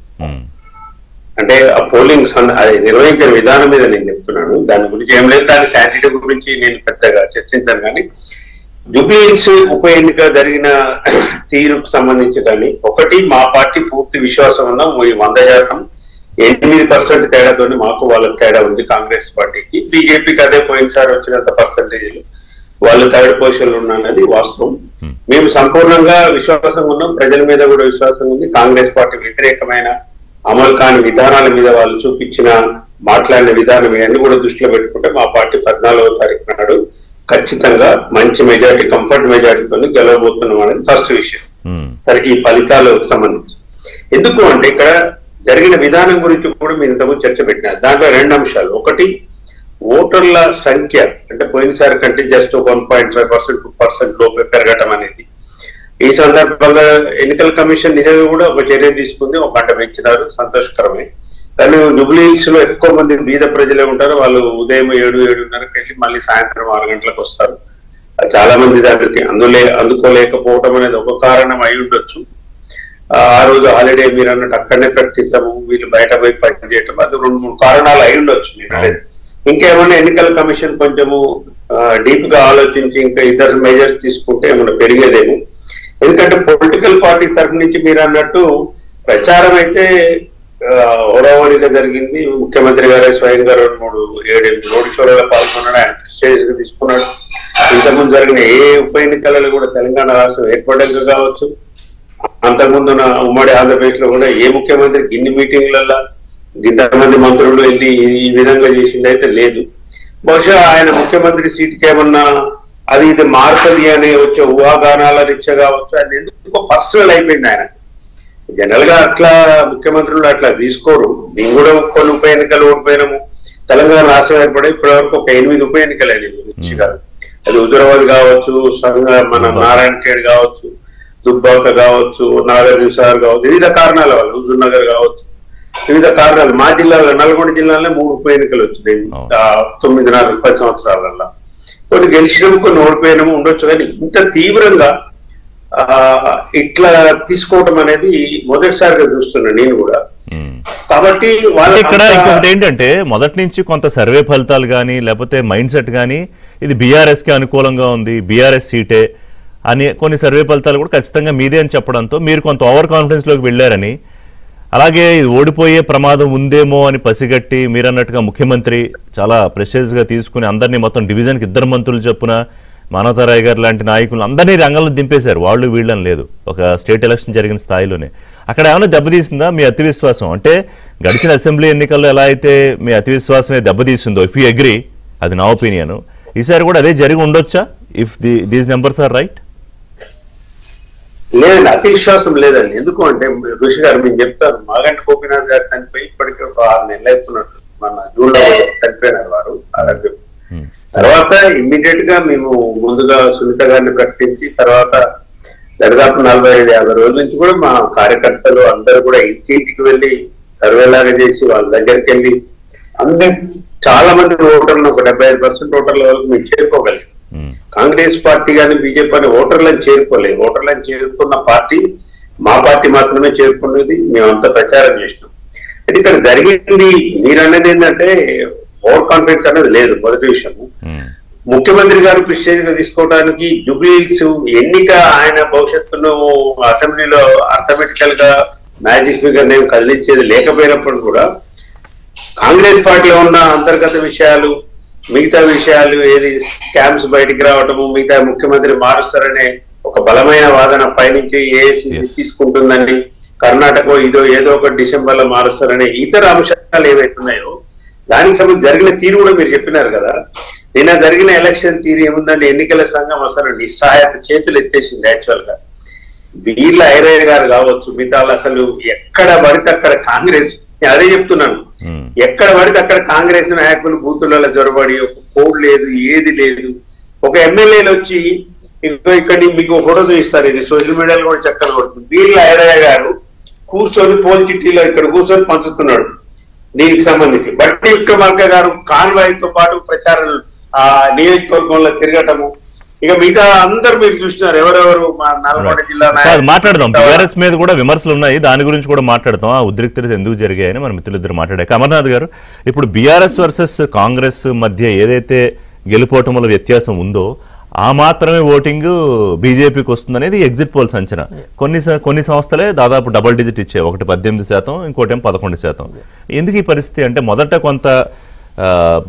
అంటే ఆ పోలింగ్ అది నిర్వహించిన విధానం మీద నేను చెప్తున్నాను, దాని గురించి ఏం లేదు, దాని శాంటిటీ గురించి నేను పెద్దగా చర్చించాను. కానీ జూబ్లీ హిల్స్ ఉప ఎన్నిక జరిగిన తీరుకు సంబంధించి కానీ ఒకటి, మా పార్టీ పూర్తి విశ్వాసం ఉన్నాం 100%, 8% తేడాతో మాకు వాళ్ళకి తేడా ఉంది కాంగ్రెస్ పార్టీకి. బీజేపీకి అదే పోయినసారి వచ్చినంత పర్సంటేజ్ వాళ్ళు థర్డ్ పొజిషన్ ఉన్నది వాస్తవం. మేము సంపూర్ణంగా విశ్వాసంగా ఉన్నాం, ప్రజల మీద కూడా విశ్వాసం ఉంది. కాంగ్రెస్ పార్టీ వ్యతిరేకమైన అమలు కాని విధానాల మీద వాళ్ళు చూపించిన మాట్లాడిన విధానం ఇవన్నీ కూడా దృష్టిలో పెట్టుకుంటే మా పార్టీ 14వ తారీఖు నాడు ఖచ్చితంగా మంచి మెజారిటీ, కంఫర్ట్ మెజారిటీతో గెలవబోతున్నాం అనేది ఫస్ట్ విషయం. సరే, ఈ ఫలితాలకు సంబంధించి ఎందుకు అంటే ఇక్కడ జరిగిన విధానం గురించి కూడా మీరు ఇంతకుముందు చర్చ పెట్టినారు. దాంట్లో 2 అంశాలు. ఒకటి, ఓటర్ల సంఖ్య అంటే పోయినసారి కంటే జస్ట్ 1.5%, 2% లోపే పెరగటం అనేది. ఈ సందర్భంగా ఎన్నికల కమిషన్ నిజంగా కూడా ఒక చర్య తీసుకుంది, 1 గంట పెంచినారు, సంతోషకరమే. కానీ జూబ్లీ హిల్స్ లో ఎక్కువ మంది బీద ప్రజలే ఉంటారు. వాళ్ళు ఉదయం 7-7:30కి వెళ్ళి మళ్ళీ సాయంత్రం 6 గంటలకు వస్తారు. చాలా మంది దానికి అందుకోలేకపోవడం అనేది ఒక కారణం అయి ఉండొచ్చు. ఆ రోజు హాలిడే మీరు అన్నట్టు అక్కడనే ప్రకటిస్తాము, వీళ్ళు బయట పోయి పని చేయటం, అది 2-3 కారణాలు అయి ఉండొచ్చు. ఇంకేమన్నా ఎన్నికల కమిషన్ కొంచెము డీప్ గా ఆలోచించి ఇంకా ఇతర మెజర్స్ తీసుకుంటే ఏమన్నా పెరిగేదేమో. ఎందుకంటే పొలిటికల్ పార్టీ తరఫు నుంచి మీరు అన్నట్టు ప్రచారం అయితే హోరాహోరీగా జరిగింది. ముఖ్యమంత్రి గారే స్వయంగా 2-3-7 రోడ్ షోలలో పాల్గొన్నాడు, ఆయన ప్రెస్టేజ్ గా తీసుకున్నాడు. ఇంతకుముందు జరిగిన ఏ ఉప ఎన్నికలలో కూడా తెలంగాణ రాష్ట్రం ఏర్పడంగా కావచ్చు, అంతకుముందు ఉమ్మడి ఆంధ్రప్రదేశ్ లో కూడా ఏ ముఖ్యమంత్రి గిన్ని మీటింగ్లలో ఇంతమంది మంత్రులు వెళ్ళి ఈ విధంగా చేసింది అయితే లేదు. బహుశా ఆయన ముఖ్యమంత్రి సీట్కి ఏమన్నా అది ఇది మారుతుంది అని వచ్చే ఊహాగానాల రీత్యా కావచ్చు, అది ఎందుకు పర్సనల్ అయిపోయింది ఆయన. జనరల్ గా అట్లా ముఖ్యమంత్రులు అట్లా తీసుకోరు. మేము కూడా కొన్ని ఉప ఎన్నికలు ఓడిపోయినాము. తెలంగాణ రాష్ట్రం ఏర్పడే ఇప్పటివరకు ఒక 8 ఉప ఎన్నికలు అయినాయి. అది హుజురాబాద్ కావచ్చు, మన నారాయణ ఖేడ్ కావచ్చు, దుబ్బాక కావచ్చు, నాగార్జునసాగర్ కావచ్చు, వివిధ కారణాల వల్ల హుజూర్ నగర్ కావచ్చు, వివిధ కారణాలు. మా జిల్లాలో నల్గొండ జిల్లాలో 3 ఉప ఎన్నికలు వచ్చినాయి 9-10 సంవత్సరాలలో. కొన్ని గెలిచినాము, కొన్ని ఓడిపోయినాము ఉండొచ్చు. కానీ ఇంత తీవ్రంగా ఇట్లా తీసుకోవటం అనేది మొదటిసారిగా చూస్తున్నాను నేను కూడా. కాబట్టి ఇక్కడ ఇంకొకటి ఏంటంటే మొదటి నుంచి కొంత సర్వే ఫలితాలు కానీ లేకపోతే మైండ్ సెట్ కానీ ఇది బీఆర్ఎస్ కి అనుకూలంగా ఉంది, బీఆర్ఎస్ సీటే అని కొన్ని సర్వే ఫలితాలు కూడా ఖచ్చితంగా మీదే అని చెప్పడంతో మీరు కొంత ఓవర్ కాన్ఫిడెన్స్ లోకి వెళ్ళారని, అలాగే ఇది ఓడిపోయే ప్రమాదం ఉందేమో అని పసిగట్టి మీరన్నట్టుగా ముఖ్యమంత్రి చాలా ప్రెషియస్ గా తీసుకుని అందరినీ మొత్తం డివిజన్కి 2 మంత్రులు చొప్పున మానవతారాయ్ గారు లాంటి నాయకులు అందరినీ రంగంలో దింపేశారు, వాళ్ళు వీళ్ళని లేదు, ఒక స్టేట్ ఎలక్షన్ జరిగిన స్థాయిలోనే. అక్కడ ఏమైనా దెబ్బతీసిందా మీ అతి విశ్వాసం? అంటే గడిచిన అసెంబ్లీ ఎన్నికల్లో ఎలా అయితే మీ అతి విశ్వాసమే దెబ్బతీసిందో, ఇఫ్ యూ అగ్రీ, అది నా ఒపీనియన్, ఈసారి కూడా అదే జరిగి ఉండొచ్చా if these numbers are right? లేదండి, అతి విశ్వాసం లేదండి. ఎందుకు అంటే ఋషి గారు మేము చెప్తారు, మాగంటి గోపీనాథ్ గారు చనిపోయి ఇప్పటికీ ఒక 6 నెలలు అవుతున్నట్టు, మన జూన్ లో చనిపోయినారు వారు. అలాగే తర్వాత ఇమ్మీడియట్ గా మేము ముందుగా సునీత గారిని ప్రకటించి, తర్వాత దాదాపు 45-50 రోజుల నుంచి కూడా మా కార్యకర్తలు అందరూ కూడా ఇంటింటికి వెళ్ళి సర్వేలాగా చేసి వాళ్ళ దగ్గరికి వెళ్ళి అందరూ చాలా మంది ఓటర్లను, ఒక 75% ఓటర్ల వరకు మేము చేరుకోగలిగాం. కాంగ్రెస్ పార్టీ కానీ బీజేపీ కానీ ఓటర్లను చేరుకోలేదు. ఓటర్లను చేరుకున్న పార్టీ మా పార్టీ మాత్రమే చేరుకున్నది. మేమంతా ప్రచారం చేసినాం. అయితే ఇక్కడ జరిగింది మీరు అనేది ఏంటంటే ఓవర్ కాన్ఫిడెన్స్ అనేది లేదు. మొదటి విషయము, ముఖ్యమంత్రి గారు ప్రిస్టేజ్ గా తీసుకోవడానికి జూబ్లీహిల్స్ ఎన్నిక ఆయన భవిష్యత్తును అసెంబ్లీలో అర్థమెటికల్ గా మ్యాజిక్ ఫిగర్ నేను కదిలించేది లేకపోయినప్పుడు కూడా కాంగ్రెస్ పార్టీలో ఉన్న అంతర్గత విషయాలు, మిగతా విషయాలు, ఏది స్కామ్స్ బయటికి రావటము, మిగతా ముఖ్యమంత్రి మారుస్తారనే ఒక బలమైన వాదన పైనుంచి ఏఐసిసి తీసుకుంటుందండి, కర్ణాటక ఏదో ఒక డిసెంబర్ లో మారుస్తారనే ఇతర అంశాలు ఏవైతున్నాయో దానికి సంబంధించి జరిగిన తీరు కూడా మీరు చెప్పినారు కదా. నిన్న జరిగిన ఎలక్షన్ తీరు ఏముందండి, ఎన్నికల సంఘం అసలు నిస్సహాయత చేతులు ఎత్తేసింది. యాక్చువల్ గా బీర్ల ఐరయ్య గారు కావచ్చు, మిగతా అసలు ఎక్కడ పడితే అక్కడ కాంగ్రెస్, అదే చెప్తున్నాను, ఎక్కడ పడితే అక్కడ కాంగ్రెస్ నాయకులు బూతులలో జొరబడి, ఒక కోడ్ లేదు, ఏది లేదు. ఒక ఎమ్మెల్యేలు వచ్చి ఇక్కడ మీకు ఫోటో చూపిస్తారు, ఇది సోషల్ మీడియాలో కూడా చక్కగా కొడుతుంది. బీర్ల ఐరయ్య గారు కూర్చొని పోల్ చిట్టీలో ఇక్కడ కూర్చొని పంచుతున్నాడు దీనికి సంబంధించి. బట్టి విక్రమార్క గారు కాన్వాయ్ తో పాటు ప్రచారం నియోజకవర్గంలో తిరగటము. ఇక మిగతా అందరు మీరు చూస్తున్నారు, ఎవరెవరు మా నల్గొండ జిల్లా మాట్లాడదాం. టీఆర్ఎస్ మీద కూడా విమర్శలు ఉన్నాయి, దాని గురించి కూడా మాట్లాడతాం. ఆ ఉద్రిక్తత ఎందుకు జరిగాయని మన మిత్రులిద్దరు మాట్లాడాక. అమర్నాథ్ గారు, ఇప్పుడు బీఆర్ఎస్ వర్సెస్ కాంగ్రెస్ మధ్య ఏదైతే గెలుపోవటముల వ్యత్యాసం ఉందో ఆ మాత్రమే ఓటింగ్ బీజేపీకి వస్తుందనేది ఎగ్జిట్ పోల్స్ అంచనా. కొన్ని సంస్థలే దాదాపు డబుల్ డిజిట్ ఇచ్చాయి, ఒకటి 18%, ఇంకోటి 11%. ఎందుకు ఈ పరిస్థితి అంటే మొదట కొంత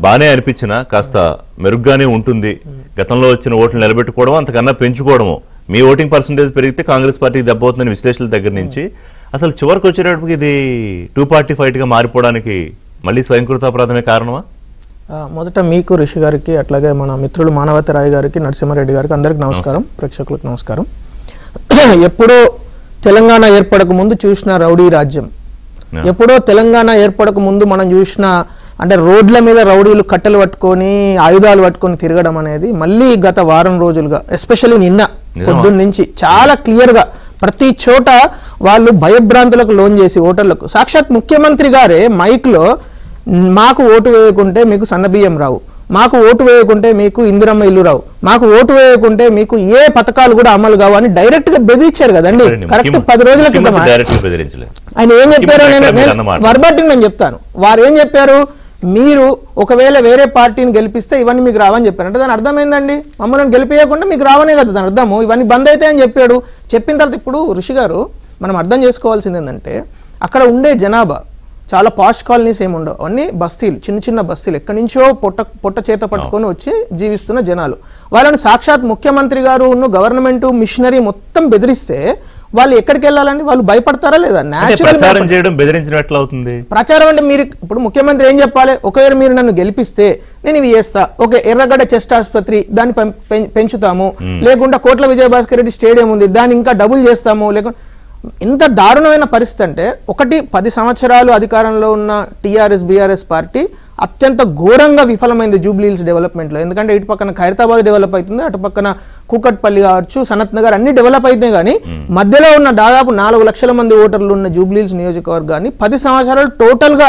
బాగానే అనిపించినా కాస్త మెరుగ్గానే ఉంటుంది, గతంలో వచ్చిన ఓట్లు నిలబెట్టుకోవడం అంతకన్నా పెంచుకోవడము, మీ ఓటింగ్ పర్సంటేజ్ పెరిగితే కాంగ్రెస్ పార్టీకి దెబ్బ అవుతుందని విశ్లేషణల దగ్గర నుంచి అసలు చివరికి వచ్చేటప్పటికి ఇది 2 పార్టీ ఫైట్ గా మారిపోవడానికి మళ్ళీ స్వయంకృతాపరాధమే కారణమా? మొదట మీకు ఋషి గారికి, అట్లాగే మన మిత్రులు మానవతారాయ్ గారికి, నరసింహారెడ్డి గారికి అందరికి నమస్కారం, ప్రేక్షకులకు నమస్కారం. ఎప్పుడో తెలంగాణ ఏర్పడక ముందు చూసిన రౌడీ రాజ్యం, ఎప్పుడో తెలంగాణ ఏర్పడక ముందు మనం చూసిన అంటే రోడ్ల మీద రౌడీలు కట్టెలు పట్టుకొని ఆయుధాలు పట్టుకొని తిరగడం అనేది మళ్ళీ గత వారం రోజులుగా, ఎస్పెషల్లీ నిన్న పొద్దున్న నుంచి చాలా క్లియర్ గా ప్రతి చోట వాళ్ళు భయభ్రాంతులకు లోన్ చేసి ఓటర్లకు, సాక్షాత్ ముఖ్యమంత్రి గారే మైక్ లో మాకు ఓటు వేయకుంటే మీకు సన్నబియ్యం రావు, మాకు ఓటు వేయకుంటే మీకు ఇందిరమ్మ ఇల్లు రావు, మాకు ఓటు వేయకుంటే మీకు ఏ పథకాలు కూడా అమలు కావు అని డైరెక్ట్ గా బెదిరించారు కదండి. కరెక్ట్ 10 రోజుల క్రితం ఆయన ఏం చెప్పారో నేను వర్బట్టింగ్ నేను చెప్తాను. వారు ఏం చెప్పారు, మీరు ఒకవేళ వేరే పార్టీని గెలిపిస్తే ఇవన్నీ మీకు రావని చెప్పారు. అంటే దాని అర్థం ఏందండి, మమ్మల్ని గెలిపించకుండా మీకు రావనే కదా దాని అర్థము, ఇవన్నీ బంద్ అయితే అని చెప్పాడు. చెప్పిన తర్వాత ఇప్పుడు ఋషి గారు మనం అర్థం చేసుకోవాల్సింది ఏంటంటే అక్కడ ఉండే జనాభా చాలా పాష్ కాలనీస్ ఏమి ఉండవు, అన్ని బస్తీలు, చిన్న చిన్న బస్తీలు, ఎక్కడి నుంచో పొట్ట చేత పట్టుకొని వచ్చి జీవిస్తున్న జనాలు. వాళ్ళని సాక్షాత్ ముఖ్యమంత్రి గారు గవర్నమెంట్ మిషనరీ మొత్తం బెదిరిస్తే వాళ్ళు ఎక్కడికి వెళ్ళాలండి, వాళ్ళు భయపడతారా లేదా? ప్రచారం అంటే మీరు ఇప్పుడు ముఖ్యమంత్రి ఏం చెప్పాలి, ఒకవేళ మీరు నన్ను గెలిపిస్తే నేను ఇవి చేస్తా, ఓకే ఎర్రగడ్డ చెస్ట్ ఆసుపత్రి దాన్ని పెంచుతాము, లేకుండా కోట్ల విజయభాస్కర్ రెడ్డి స్టేడియం ఉంది దాన్ని ఇంకా డబుల్ చేస్తాము, లేకుండా ఎంత దారుణమైన పరిస్థితి అంటే 10 సంవత్సరాలు అధికారంలో ఉన్న టీఆర్ఎస్ బీఆర్ఎస్ పార్టీ అత్యంత ఘోరంగా విఫలమైంది జూబ్లీహిల్స్ డెవలప్మెంట్ లో. ఎందుకంటే ఇటు పక్కన ఖైరతాబాద్ డెవలప్ అవుతుంది, అటు పక్కన కూకట్పల్లి కావచ్చు, సనత్ నగర్ అన్ని డెవలప్ అయితే కానీ మధ్యలో ఉన్న దాదాపు 4 లక్షల మంది ఓటర్లు ఉన్న జూబ్లీహిల్స్ నియోజకవర్గాన్ని 10 సంవత్సరాలు టోటల్ గా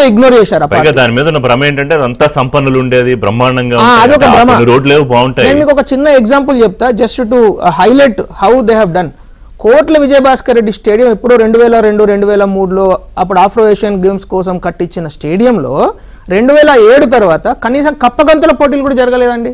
ఇగ్నోర్ చేశారు. దాని మీద భ్రమ ఏంటంటే అదంతా సంపన్నులు ఉండేది, బ్రహ్మాండంగా అదొక భ్రమ. రోడ్లు బాగుంటాయి. నేను మీకు ఒక చిన్న ఎగ్జాంపుల్ చెప్తా, just to highlight how they have done. కోట్ల విజయభాస్కర్ రెడ్డి స్టేడియం ఎప్పుడో 2002-2003లో అప్పుడు ఆఫ్రో ఏషియన్ గేమ్స్ కోసం కట్టించిన స్టేడియంలో 2007 తర్వాత కనీసం కప్పగంతుల పోటీలు కూడా జరగలేదండి.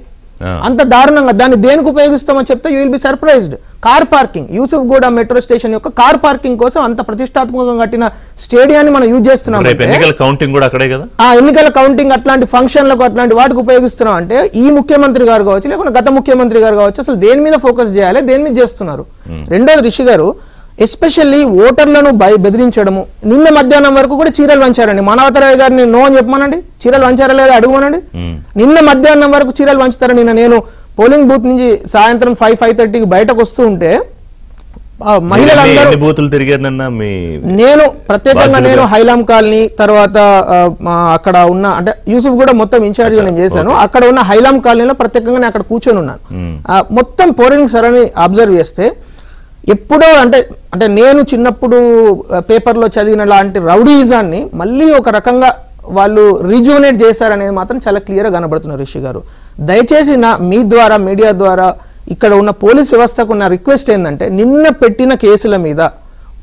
అంత దారుణంగా దాన్ని దేనికి ఉపయోగిస్తామో చెప్తే you will be surprised. Car parking, Yousufguda metro station యొక్క కార్ పార్కింగ్ కోసం అంత ప్రతిష్టాత్మకంగా కట్టిన స్టేడియాన్ని మనం యూజ్ చేస్తున్నాం. ఎన్నికల కౌంటింగ్ కూడా అక్కడే కదా, ఆ ఎన్నికల కౌంటింగ్ అట్లాంటి ఫంక్షన్లకు అట్లాంటి వాటికి ఉపయోగిస్తున్నాం అంటే ఈ ముఖ్యమంత్రి గారు కావచ్చు లేకుంటే గత ముఖ్యమంత్రి గారు కావచ్చు అసలు దేని మీద ఫోకస్ చేయాలి, దేని మీద చేస్తున్నారు. రెండోది రిషి గారు ఎస్పెషల్లీ ఓటర్లను బెదిరించడము. నిన్న మధ్యాహ్నం వరకు కూడా చీరలు వంచారండి. మానవతరాయ్ గారిని నో అని చెప్పమనండి, చీరలు వంచారా లేదా అడుగుమనండి. నిన్న మధ్యాహ్నం వరకు చీరలు వంచుతారని నేను పోలింగ్ బూత్ నుంచి సాయంత్రం 5-5:30కి బయటకు వస్తూ ఉంటే మహిళలందరూ బూతులు తిరిగారన్న నేను ప్రత్యేకంగా నేను హైలాం కాలనీ తర్వాత అక్కడ ఉన్న అంటే యూసుఫ్ కూడా మొత్తం ఇన్ఛార్జ్ నేను చేశాను. అక్కడ ఉన్న హైలాం కాలనీలో ప్రత్యేకంగా నేను అక్కడ కూర్చొని ఉన్నాను. మొత్తం పోలింగ్ సరని అబ్జర్వ్ చేస్తే ఎప్పుడో అంటే అంటే నేను చిన్నప్పుడు పేపర్లో చదివిన లాంటి రౌడీయిజాన్ని మళ్ళీ ఒక రకంగా వాళ్ళు రిజ్యూనేట్ చేశారనేది మాత్రం చాలా క్లియర్గా కనబడుతున్నారు. రిషి గారు దయచేసి మీ ద్వారా మీడియా ద్వారా ఇక్కడ ఉన్న పోలీస్ వ్యవస్థకు ఉన్న రిక్వెస్ట్ ఏంటంటే నిన్న పెట్టిన కేసుల మీద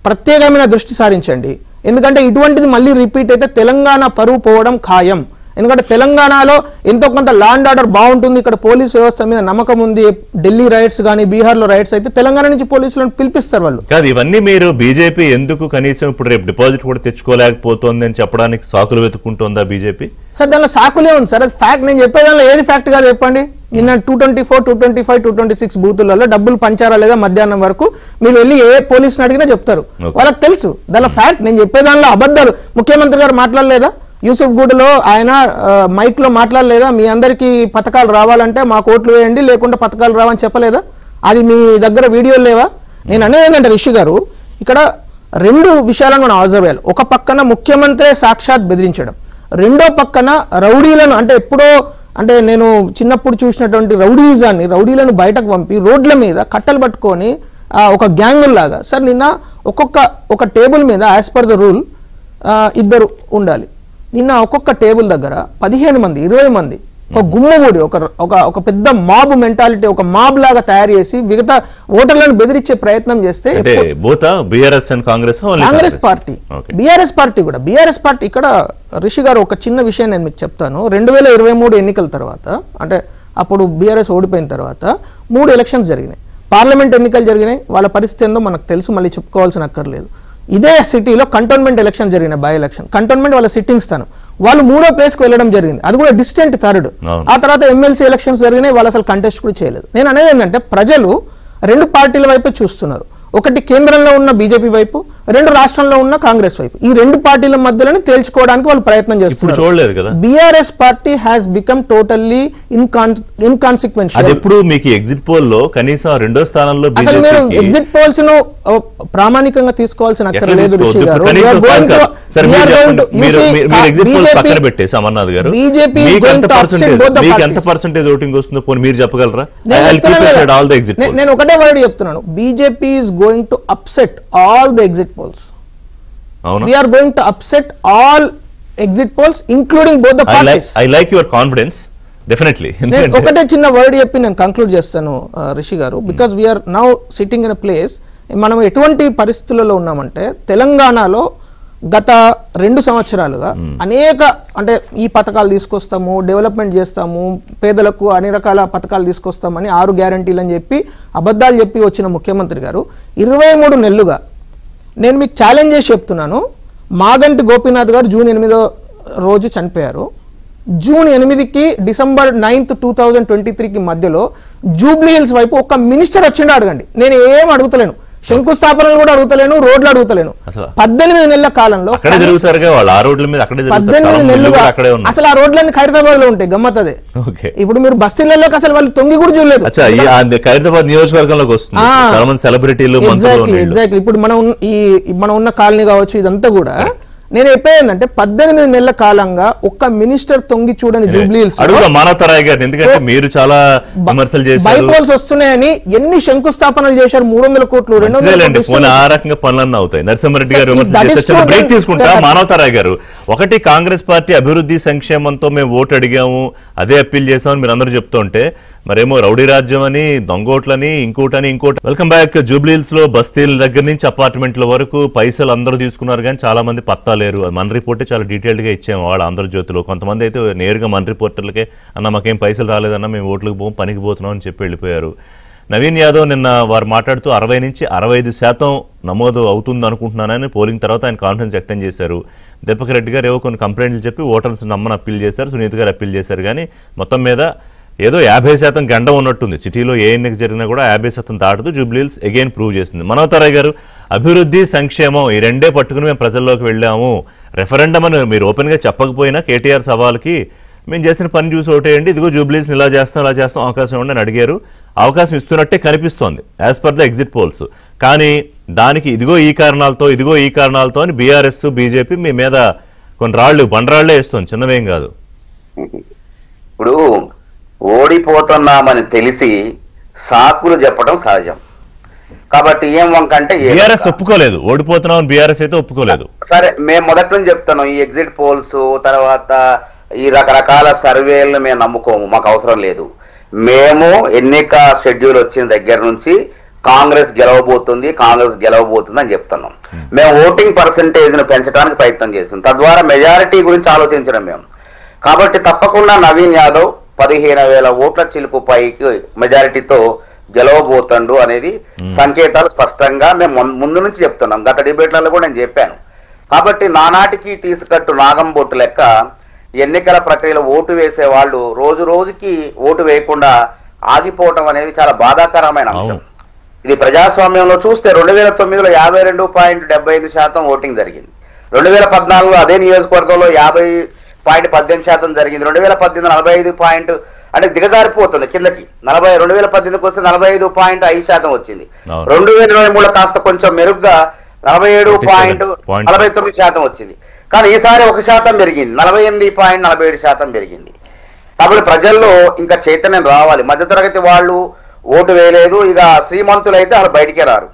ప్రత్యేకమైన దృష్టి సారించండి. ఎందుకంటే ఇటువంటిది మళ్ళీ రిపీట్ అయితే తెలంగాణ పరువు పోవడం ఖాయం. ఎందుకంటే తెలంగాణలో ఎంతో కొంత లా అండ్ ఆర్డర్ బాగుంటుంది, ఇక్కడ పోలీస్ వ్యవస్థ మీద నమ్మకం ఉంది. ఢిల్లీ రైట్స్ కానీ బీహార్లో రైట్స్ అయితే తెలంగాణ నుంచి పోలీసులను పిలిపిస్తారు వాళ్ళు. కాదు ఇవన్నీ మీరు బీజేపీ ఎందుకు కనీసం ఇప్పుడు రేపు డిపాజిట్ కూడా తెచ్చుకోలేకపోతుంది అని చెప్పడానికి సాకులు వెతుక్కుంటుందా బీజేపీ? సార్ దానిలో సాకులే ఉంది సార్, అది ఫ్యాక్ట్. నేను చెప్పేదానిలో ఏది ఫ్యాక్ట్ కాదు చెప్పండి. నిన్న 224, 225, 226 బూతులలో డబ్బులు పంచారా లేదా మధ్యాహ్నం వరకు మీరు వెళ్ళి ఏ పోలీసుని అడిగినా చెప్తారు, వాళ్ళకి తెలుసు. దానిలో ఫ్యాక్ట్. నేను చెప్పేదానిలో అబద్ధాలు. ముఖ్యమంత్రి గారు మాట్లాడలేదా యూసుఫ్గూడలో, ఆయన మైక్ లో మాట్లాడలేదా మీ అందరికీ పథకాలు రావాలంటే మాకు ఓట్లు వేయండి లేకుంటే పథకాలు రావని చెప్పలేదా? అది మీ దగ్గర వీడియోలు లేవా? నేను అనేది ఏంటంటే రిషి గారు ఇక్కడ రెండు విషయాలను మనం అబ్జర్వ్ చేయాలి. ఒక పక్కన ముఖ్యమంత్రి సాక్షాత్ బెదిరించడం, రెండో పక్కన రౌడీలను అంటే ఎప్పుడో అంటే నేను చిన్నప్పుడు చూసినటువంటి రౌడీలను బయటకు పంపి రోడ్ల మీద కట్టలు పట్టుకొని ఒక గ్యాంగుల్లాగా. సార్ నిన్న ఒక టేబుల్ మీద యాజ్ పర్ ద రూల్ 2 ఉండాలి. నిన్న ఒక్కొక్క టేబుల్ దగ్గర 15 మంది 20 మంది ఒక గుమ్మగూడి ఒక పెద్ద మాబ్ మెంటాలిటీ, ఒక మాబ్ లాగా తయారు చేసి మిగతా ఓటర్లను బెదిరించే ప్రయత్నం చేస్తే కాంగ్రెస్ పార్టీ బీఆర్ఎస్ పార్టీ ఇక్కడ రిషి గారు ఒక చిన్న విషయం నేను మీకు చెప్తాను. 2023 ఎన్నికల తర్వాత అంటే అప్పుడు బీఆర్ఎస్ ఓడిపోయిన తర్వాత 3 ఎలక్షన్స్ జరిగినాయి, పార్లమెంట్ ఎన్నికలు జరిగినాయి. వాళ్ళ పరిస్థితి ఏందో మనకు తెలుసు, మళ్ళీ చెప్పుకోవాల్సిన అక్కర్లేదు. ఇదే సిటీలో కంటోన్మెంట్ ఎలక్షన్ జరిగిన బై ఎలక్షన్, కంటోన్మెంట్ వాళ్ళ సిట్టింగ్ స్థానం, వాళ్ళు 3వ ప్లేస్కి వెళ్ళడం జరిగింది, అది కూడా డిస్టెంట్ 3rd. ఆ తర్వాత ఎమ్మెల్సీ ఎలక్షన్స్ జరిగినాయి, వాళ్ళు అసలు కంటెస్ట్ కూడా చేయలేదు. నేను అనేది ఏంటంటే ప్రజలు 2 పార్టీల వైపు చూస్తున్నారు. ఒకటి కేంద్రంలో ఉన్న బీజేపీ వైపు, 2 రాష్ట్రంలో ఉన్న కాంగ్రెస్ వైపు. ఈ 2 పార్టీల మధ్యలోనే తేల్చుకోవడానికి వాళ్ళు ప్రయత్నం చేస్తున్నారు. BRS party has become totally inconsequential. ఇప్పుడు మీకు ఎగ్జిట్ పోల్ లో కనీసం 2వ స్థానంలో అసలు మీరు ఎగ్జిట్ పోల్స్ ను ప్రామాణికంగా తీసుకోవాల్సిన అక్కర లేదు రిషి గారు. అమర్నాథ్ గారు ఎంత పర్సెంటేజ్ ఓటింగ్ వస్తుందో మీరు చెప్పగలరా? నేను ఒకటే వర్డ్ చెప్తున్నాను, BJP is going to upset all the exit polls. We are going to upset all exit polls including both the parties. I like your confidence definitely. నేను ఒకటే చిన్న వర్డ్ చెప్పి నేను కంక్లూడ్ చేస్తాను Rishi garu. Because we are now sitting in a place, మనం ఎటువంటి పరిస్థితులలో ఉన్నామంటే తెలంగాణలో గత 2 సంవత్సరాలుగా అనేక అంటే ఈ పథకాలు తీసుకొస్తాము, డెవలప్మెంట్ చేస్తాము, పేదలకు అన్ని రకాల పథకాలు తీసుకొస్తామని 6 గ్యారంటీలు అని చెప్పి అబద్ధాలు చెప్పి వచ్చిన ముఖ్యమంత్రి గారు 23 నెలలుగా నేను మీకు ఛాలెంజ్ చేసి చెప్తున్నాను, మాగంటి గోపీనాథ్ గారు జూన్ 8వ రోజు చనిపోయారు. జూన్ 8కి డిసెంబర్ 9th 2023కి మధ్యలో జూబ్లీ హిల్స్ వైపు ఒక మినిస్టర్ వచ్చిండో అడగండి. నేను ఏం అడుగుతలేను, శంకుస్థాపనలు కూడా అడుగుతలేను, రోడ్లు అడుగుతలేను. 18 నెలల కాలంలో 18 నెలలుగా అసలు ఆ రోడ్లన్నీ ఖైరతాబాద్ లో ఉంటాయి. గమ్మత్తదే. ఇప్పుడు మీరు బస్తీలలోకి అసలు వాళ్ళు తొంగి కూడా చూడలేదు. ఖైరతాబాద్ నియోజకవర్గంలోకి వస్తుంది చాలా మంది సెలబ్రిటీలు. ఎగ్జాక్ట్లీ. ఇప్పుడు మనం ఉన్న కాలనీ కావచ్చు, ఇదంతా కూడా నేను చెప్పేందంటే 18 నెలల కాలంగా ఒక్క మినిస్టర్ తొంగి చూడని జూబ్లీ హిల్స్ బైపోల్స్ వస్తున్నాయని ఎన్ని శంకుస్థాపనలు చేశారు, 300 కోట్లు 200 పనులన్నీ అవుతాయి. నరసింహారెడ్డి గారు బ్రేక్ తీసుకుంటా. మానవతారాయ్ గారు, ఒకటి కాంగ్రెస్ పార్టీ అభివృద్ధి సంక్షేమంతో మేము ఓటు అడిగాము, అదే అప్పీల్ చేసామని మీరు అందరూ చెప్తుంటే మరేమో రౌడీ రాజ్యం అని, దొంగోట్లని, ఇంకోటని ఇంకోటి. Welcome back. జూబ్లీ హిల్స్ లో బస్తీల దగ్గర నుంచి అపార్ట్మెంట్ల వరకు పైసలు అందరూ తీసుకున్నారు కానీ చాలా మంది పత్తా లేరు. మన రిపోర్టే చాలా డీటెయిల్డ్ గా ఇచ్చాము వాళ్ళ ఆంధ్రజ్యోతిలో. కొంతమంది అయితే నేరుగా మన రిపోర్టర్లకే అన్న మాకేం పైసలు రాలేదన్నా, మేము ఓట్లకు పోం, పనికి పోతున్నాం అని చెప్పి వెళ్ళిపోయారు. నవీన్ యాదవ్ నిన్న వారు మాట్లాడుతూ 60 నుంచి 65% నమోదు అవుతుంది అనుకుంటున్నానని పోలింగ్ తర్వాత ఆయన కాన్ఫిడెన్స్ వ్యక్తం చేశారు. దీపక్ రెడ్డి గారు ఏవో కొన్ని కంప్లైంట్లు చెప్పి ఓటర్స్ నమ్మని అప్పీల్ చేశారు, సునీత్ గారు అప్పీల్ చేశారు. కానీ మొత్తం మీద ఏదో 50% గండ ఉన్నట్టుంది. సిటీలో ఏ ఎన్నిక జరిగినా కూడా 50% దాటుతూ జూబ్లీహిల్స్ అగైన్ ప్రూవ్ చేసింది. మనోహర్ గారు, అభివృద్ధి సంక్షేమం ఈ రెండే పట్టుకుని మేము ప్రజల్లోకి వెళ్ళాము, రెఫరెండం అని మీరు ఓపెన్గా చెప్పకపోయినా కేటీఆర్ సవాల్కి మేము చేసిన పని చూసి ఓటేయండి, ఇదిగో జూబ్లీహిల్స్ ఇలా చేస్తాం అవకాశం ఇవ్వండి అని అడిగారు. అవకాశం ఇస్తున్నట్టే కనిపిస్తోంది as per the exit polls. కానీ దానికి ఇదిగో ఈ కారణాలతో అని బీఆర్ఎస్ బీజేపీ మీ మీద కొన్ని బండరాళ్లే వేస్తుంది, చిన్నవేం కాదు. ఇప్పుడు ఓడిపోతున్నామని తెలిసి సాకులు చెప్పడం సహజం. కాబట్టి ఏం వంకంటే బీఆర్ఎస్ ఒప్పుకోలేదు, ఓడిపోతున్నామని బీఆర్ఎస్ అయితే ఒప్పుకోలేదు. సరే, మేము మొదటి నుంచి చెప్తాను, ఈ ఎగ్జిట్ పోల్స్ తర్వాత ఈ రకరకాల సర్వేలను మేము నమ్ముకోము, మాకు అవసరం లేదు. మేము ఎన్నిక షెడ్యూల్ వచ్చిన దగ్గర నుంచి కాంగ్రెస్ గెలవబోతుంది అని చెప్తున్నాం. మేము ఓటింగ్ పర్సంటేజ్ ను పెంచడానికి ప్రయత్నం చేస్తాం, తద్వారా మెజారిటీ గురించి ఆలోచించడం మేము. కాబట్టి తప్పకుండా నవీన్ యాదవ్ 15,000 ఓట్ల చిలుపు పైకి మెజారిటీతో గెలవబోతుండు అనేది సంకేతాలు స్పష్టంగా మేము ముందు నుంచి చెప్తున్నాం. గత డిబేట్లలో కూడా నేను చెప్పాను. కాబట్టి నానాటికి తీసుకట్టు నాగంబొట్టు లెక్క ఎన్నికల ప్రక్రియలో ఓటు వేసే వాళ్ళు రోజు రోజుకి ఓటు వేయకుండా ఆగిపోవటం అనేది చాలా బాధాకరమైన అంశం. ఇది ప్రజాస్వామ్యంలో చూస్తే 2009లో 52.75% ఓటింగ్ జరిగింది. 2014లో అదే నియోజకవర్గంలో 50.18% జరిగింది. 2018 45 అంటే దిగజారిపోతుంది కిందకి. 2018కి వస్తే 45.5% వచ్చింది. 2023 కాస్త కొంచెం మెరుగ్గా 47.49% వచ్చింది. కానీ ఈసారి 1% పెరిగింది, 48.47% పెరిగింది. కాబట్టి ప్రజల్లో ఇంకా చైతన్యం రావాలి. మధ్యతరగతి వాళ్ళు ఓటు వేయలేదు, ఇక శ్రీమంతులు అయితే వాళ్ళు బయటికే రారు.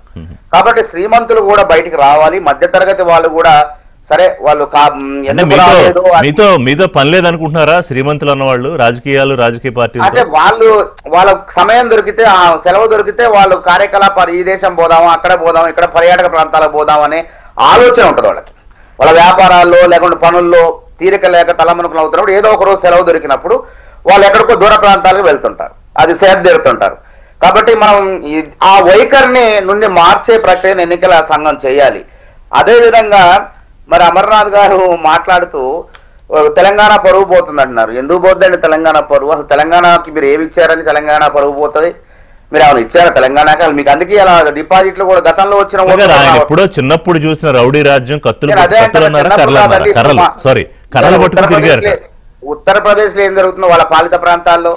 కాబట్టి శ్రీమంతులు కూడా బయటికి రావాలి, మధ్యతరగతి వాళ్ళు కూడా సరే వాళ్ళు మీతో పని లేదనుకుంటున్నారా శ్రీమంతులు అన్నవాళ్ళు? రాజకీయ పార్టీలు అంటే వాళ్ళ సమయం దొరికితే, ఆ సెలవు దొరికితే వాళ్ళు కార్యకలాపాలు ఈ దేశం పోదామా, అక్కడ పోదాం, ఇక్కడ పర్యాటక ప్రాంతాలకు పోదాం అనే ఆలోచన ఉంటుంది వాళ్ళకి. వాళ్ళ వ్యాపారాల్లో లేకుంటే పనుల్లో తీరిక లేక తలమునుకులు అవుతున్నప్పుడు ఏదో ఒక రోజు సెలవు దొరికినప్పుడు వాళ్ళు ఎక్కడికో దూర ప్రాంతాలకు వెళ్తుంటారు, అది సేదతీరుతుంటారు. కాబట్టి మనం ఆ వైఖరిని నుండి మార్చే ప్రక్రియను ఎన్నికల సంఘం చేయాలి. అదేవిధంగా మరి అమర్నాథ్ గారు మాట్లాడుతూ తెలంగాణ పరువు పోతుంది అంటున్నారు. ఎందుకు పోతుందండి తెలంగాణ పరువు? అసలు తెలంగాణకి మీరు ఏమి ఇచ్చారని తెలంగాణ పరువు పోతుంది? మీరు ఏమైనా ఇచ్చారా తెలంగాణకి? మీకు అందుకే అలా డిపాజిట్లు కూడా గతంలో వచ్చిన ఎప్పుడో చిన్నప్పుడు చూసిన రౌడీ రాజ్యం ఉత్తరప్రదేశ్ లో ఏం జరుగుతుందో వాళ్ళ పాలిత ప్రాంతాల్లో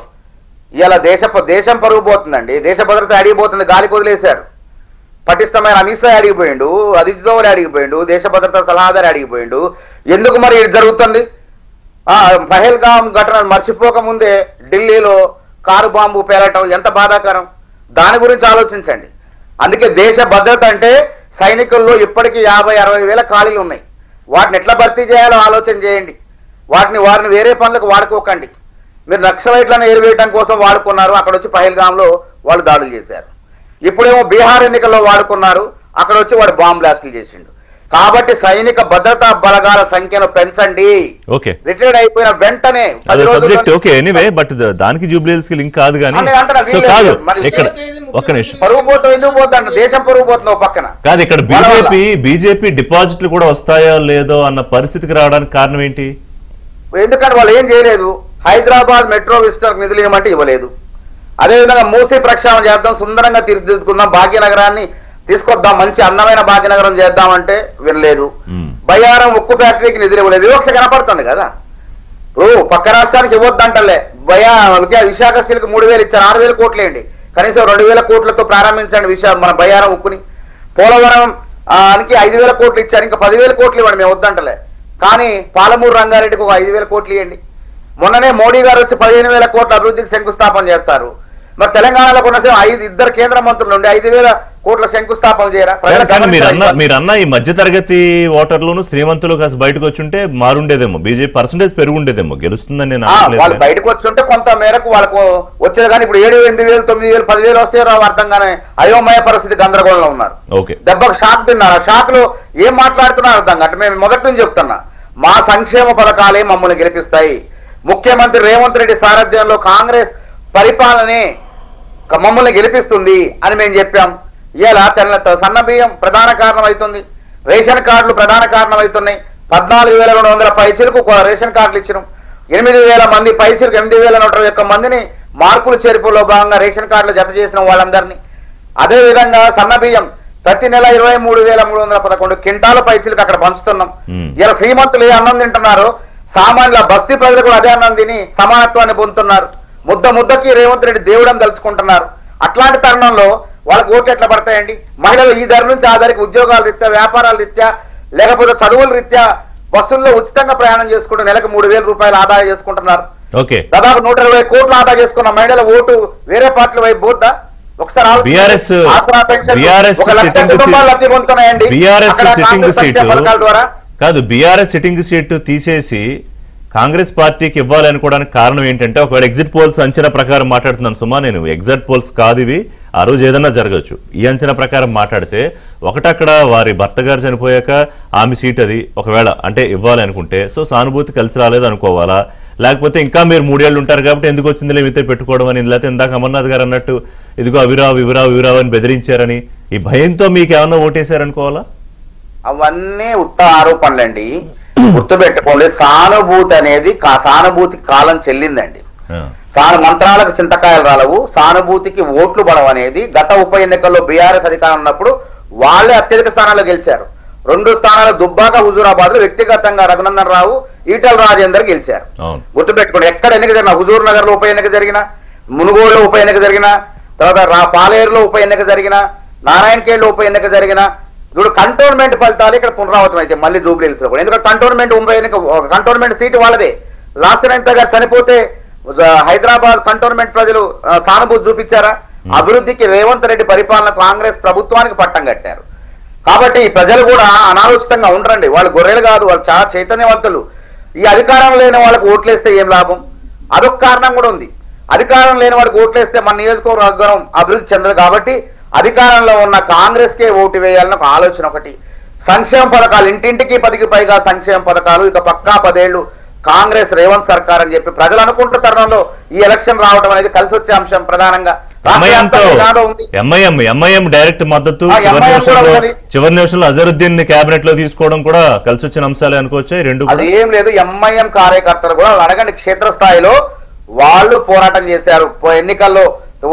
ఇలా దేశం పరువు పోతుందండి. దేశ భద్రత అడిగిపోతుంది, గాలికి వదిలేశారు. పటిష్టమైన అమిత్ షా అడిగిపోయిండు, అజిత్ దోవల్ అడిగిపోయిండు, దేశ భద్రతా సలహాదారు అడిగిపోయిండు. ఎందుకు మరి ఇది జరుగుతుంది? పహల్గామ్ ఘటన మర్చిపోక ముందే ఢిల్లీలో కారు బాంబు పేలటం ఎంత బాధాకరం. దాని గురించి ఆలోచించండి. అందుకే దేశ భద్రత అంటే సైనికుల్లో ఇప్పటికీ 50-60 వేల ఖాళీలు ఉన్నాయి. వాటిని ఎట్లా భర్తీ చేయాలో ఆలోచన చేయండి. వారిని వేరే పనులకు వాడుకోకండి. మీరు నక్సలైట్లను ఏరివేయడం కోసం వాడుకున్నారు, అక్కడ వచ్చి పహల్గామ్లో వాళ్ళు దాడులు చేశారు. ఇప్పుడేమో బీహార్ ఎన్నికల్లో వాడుకున్నారు, అక్కడ వచ్చి వాడు బాంబ్ బ్లాస్టులు చేసిండు. కాబట్టి సైనిక భద్రతా బలగాల సంఖ్యను పెంచండి. రిటైర్డ్ అయిపోయిన వెంటనే దానికి జూబ్లీహిల్స్ కి లింక్ కాదు కానీ పరువు పోతాం, ఎందుకు పోతాం? దేశం పరువు పోతుంది పక్కన కాదు. ఇక్కడ బీజేపీ డిపాజిట్లు కూడా వస్తాయో లేదో అన్న పరిస్థితికి రావడానికి కారణం ఏంటి? ఎందుకంటే వాళ్ళు ఏం చేయలేదు. హైదరాబాద్ మెట్రో విస్తరణకు నిధులు ఇవ్వమంటే ఇవ్వలేదు. అదేవిధంగా మూసీ ప్రక్షాళన చేద్దాం, సుందరంగా తీర్చిదిద్దుకుందాం, భాగ్యనగరాన్ని తీసుకొద్దాం, మంచి అందమైన భాగ్యనగరం చేద్దామంటే వినలేదు. బయ్యారం ఉక్కు ఫ్యాక్టరీకి నిధులు ఇవ్వలేదు. వివక్ష కనపడుతుంది కదా. పక్క రాష్ట్రానికి ఇవ్వద్దంటలే. విశాఖ స్టీల్కి 3,000 ఇచ్చారు, 6,000 కోట్లు వేయండి. కనీసం 2,000 కోట్లతో ప్రారంభించండి మన బయ్యారం ఉక్కుని. పోలవరం కి 5,000 కోట్లు ఇచ్చారు, ఇంకా 10,000 కోట్లు ఇవ్వండి, మేము వద్దంటలే. కానీ పాలమూరు రంగారెడ్డికి ఒక 5,000 కోట్లు ఇవ్వండి. మొన్ననే మోడీ గారు వచ్చి 15,000 కోట్ల అభివృద్ధికి శంకుస్థాపన చేస్తారు. మరి తెలంగాణలో కొన్న 2 కేంద్ర మంత్రులు ఉండి 5,000 కోట్ల శంకుస్థాపన చేయరా? మీరన్న ఈ మధ్య తరగతి ఓటర్లను శ్రీమంతులు కాస్త బయటకు వచ్చుంటే మారుండేదేమో, బీజేపీ పర్సెంటేజ్ పెరుగుండేదేమో, గెలుస్తుందని నేను వాళ్ళు బయటకు వచ్చుంటే కొంత మేరకు వాళ్ళకు వచ్చేది. కానీ ఇప్పుడు 7,000, 8,000, 9,000, 10,000 వస్తే రావు అర్థంగానే అయోమయ పరిస్థితి, గందరగోళంలో ఉన్నారు. దెబ్బకు షాక్ తిన్నారు. ఆ షాక్ లో ఏం మాట్లాడుతున్నారు అర్థం కాదు. మేము మొదటి నుంచి చెప్తున్నా, మా సంక్షేమ పథకాలే మమ్మల్ని గెలిపిస్తాయి. ముఖ్యమంత్రి రేవంత్ రెడ్డి సారథ్యంలో కాంగ్రెస్ పరిపాలనే మమ్మల్ని గెలిపిస్తుంది అని మేము చెప్పాం. ఇలా సన్న బియ్యం ప్రధాన కారణం అవుతుంది, రేషన్ కార్డులు ప్రధాన కారణం అవుతున్నాయి. 14,200 పైచీలకు రేషన్ కార్డులు ఇచ్చినాం. 8,000 మంది పైచీలకు 8,101 మందిని మార్పులు చేర్పులో భాగంగా రేషన్ కార్డులు జత చేసిన వాళ్ళందరినీ. అదేవిధంగా సన్న బియ్యం ప్రతి నెల 23,311 క్వింటాల పైచీలకు అక్కడ పంచుతున్నాం. ఇలా శ్రీమంతులు ఏ అన్నం తింటున్నారు, సామాన్యుల బస్తీ ప్రజలు కూడా అదే అన్నం తిని సమానత్వాన్ని పొందుతున్నారు. ముద్దకి రేవంత్ రెడ్డి దేవుడని తలుచుకుంటున్నారు. అట్లాంటి తరుణంలో వాళ్ళకి ఓట్లు ఎట్లా పడతాయండి? మహిళలు ఈ ధర నుంచి ఆ ధరకు ఉద్యోగాల రీత్యా, వ్యాపారాల రీత్యా, లేకపోతే చదువుల రీత్యా బస్సుల్లో ఉచితంగా ప్రయాణం చేసుకుంటూ నెలకు 3,000 రూపాయలు ఆదాయం చేసుకుంటున్నారు. దాదాపు 120 కోట్లు ఆదా చేసుకున్న మహిళల ఓటు వేరే పార్టీల వైపు పోద్దా? ఒకసారి కాదు, బీఆర్ఎస్ సిట్టింగ్ సీటు తీసేసి కాంగ్రెస్ పార్టీకి ఇవ్వాలనుకోవడానికి కారణం ఏంటంటే, ఒకవేళ ఎగ్జిట్ పోల్స్ అంచనా ప్రకారం మాట్లాడుతున్నాను సుమా, నేను ఎగ్జిట్ పోల్స్ కాదు ఇవి, ఆ రోజు ఏదన్నా జరగచ్చు. ఈ అంచనా ప్రకారం మాట్లాడితే ఒకటక్కడ వారి భర్త గారు చనిపోయాక ఆమె సీట్ అది ఒకవేళ అంటే ఇవ్వాలి అనుకుంటే, సో సానుభూతి కలిసి రాలేదు అనుకోవాలా, లేకపోతే ఇంకా మీరు 3 ఏళ్ళు ఉంటారు కాబట్టి ఎందుకు వచ్చిందిలే మీతో పెట్టుకోవడం అని, లేకపోతే ఇందాక అమర్నాథ్ గారు అన్నట్టు ఇదిగో అవిరావు అని బెదిరించారని ఈ భయంతో మీకు ఏమన్నా ఓటేశారనుకోవాలా? అవన్నీ ఉత్త ఆరోపణలండి. గుర్తుపెట్టుకోండి, సానుభూతి అనేది సానుభూతికి కాలం చెల్లిందండి. మంత్రాలకు చింతకాయలు రాలవు, సానుభూతికి ఓట్లు పడవు అనేది గత ఉప ఎన్నికల్లో బీఆర్ఎస్ అధికారం ఉన్నప్పుడు వాళ్ళే అత్యధిక స్థానాల్లో గెలిచారు. 2 స్థానాలు దుబ్బాక, హుజూరాబాద్ లో వ్యక్తిగతంగా రఘునందన్ రావు, ఈటల రాజేందర్ గెలిచారు. గుర్తుపెట్టుకోండి, ఎక్కడ ఎన్నిక జరిగినా, హుజూర్ నగర్ లో ఉప ఎన్నిక జరిగిన, మునుగోడులో ఉప ఎన్నిక జరిగిన, తర్వాత పాలేరులో ఉప ఎన్నిక జరిగిన, నారాయణఖేడ్లో ఉప ఎన్నిక జరిగిన, ఇప్పుడు కంటోన్మెంట్ ఫలితాలు ఇక్కడ పునరావృతం అయితే మళ్ళీ జూబ్లీహిల్స్ లో కూడా. ఎందుకంటే కంటోన్మెంట్ సీటు వాళ్ళదే. లాస్యనంత గారు చనిపోతే హైదరాబాద్ కంటోన్మెంట్ ప్రజలు సానుభూతి చూపించారా? అభివృద్ధికి రేవంత్ రెడ్డి పరిపాలన కాంగ్రెస్ ప్రభుత్వానికి పట్టం కట్టారు. కాబట్టి ప్రజలు కూడా అనాలోచితంగా ఉండరండి. వాళ్ళు గొర్రెలు కాదు, వాళ్ళు చాలా చైతన్యవంతులు. ఈ అధికారం లేని వాళ్ళకు ఓట్లేస్తే ఏం లాభం? అదొక కారణం కూడా ఉంది. అధికారం లేని వాళ్ళకి ఓట్లేస్తే మన నియోజకవర్గం అభివృద్ధి చెందదు. కాబట్టి అధికారంలో ఉన్న కాంగ్రెస్ కే ఓటు వేయాలని ఒక ఆలోచన ఒకటి. సంక్షేమ పథకాలు ఇంటింటికి 10కి పైగా సంక్షేమ పథకాలు, ఇక పక్కా 10 ఏళ్లు కాంగ్రెస్ రేవంత్ సర్కార్ అని చెప్పి ప్రజలు అనుకుంటున్న తరుణంలో ఈ ఎలక్షన్ రావడం అనేది కలిసి వచ్చే అంశం. ప్రధానంగా ఎంఐఎం డైరెక్ట్ మద్దతు, చివరి నిమిషంలో అజరుద్దీన్ క్యాబినెట్ లో తీసుకోవడం కూడా కలిసి వచ్చిన అంశాలే అనుకోవచ్చు. అది ఏం లేదు, ఎంఐఎం కార్యకర్తలు కూడా అడగండి, క్షేత్రస్థాయిలో వాళ్ళు పోరాటం చేశారు. ఎన్నికల్లో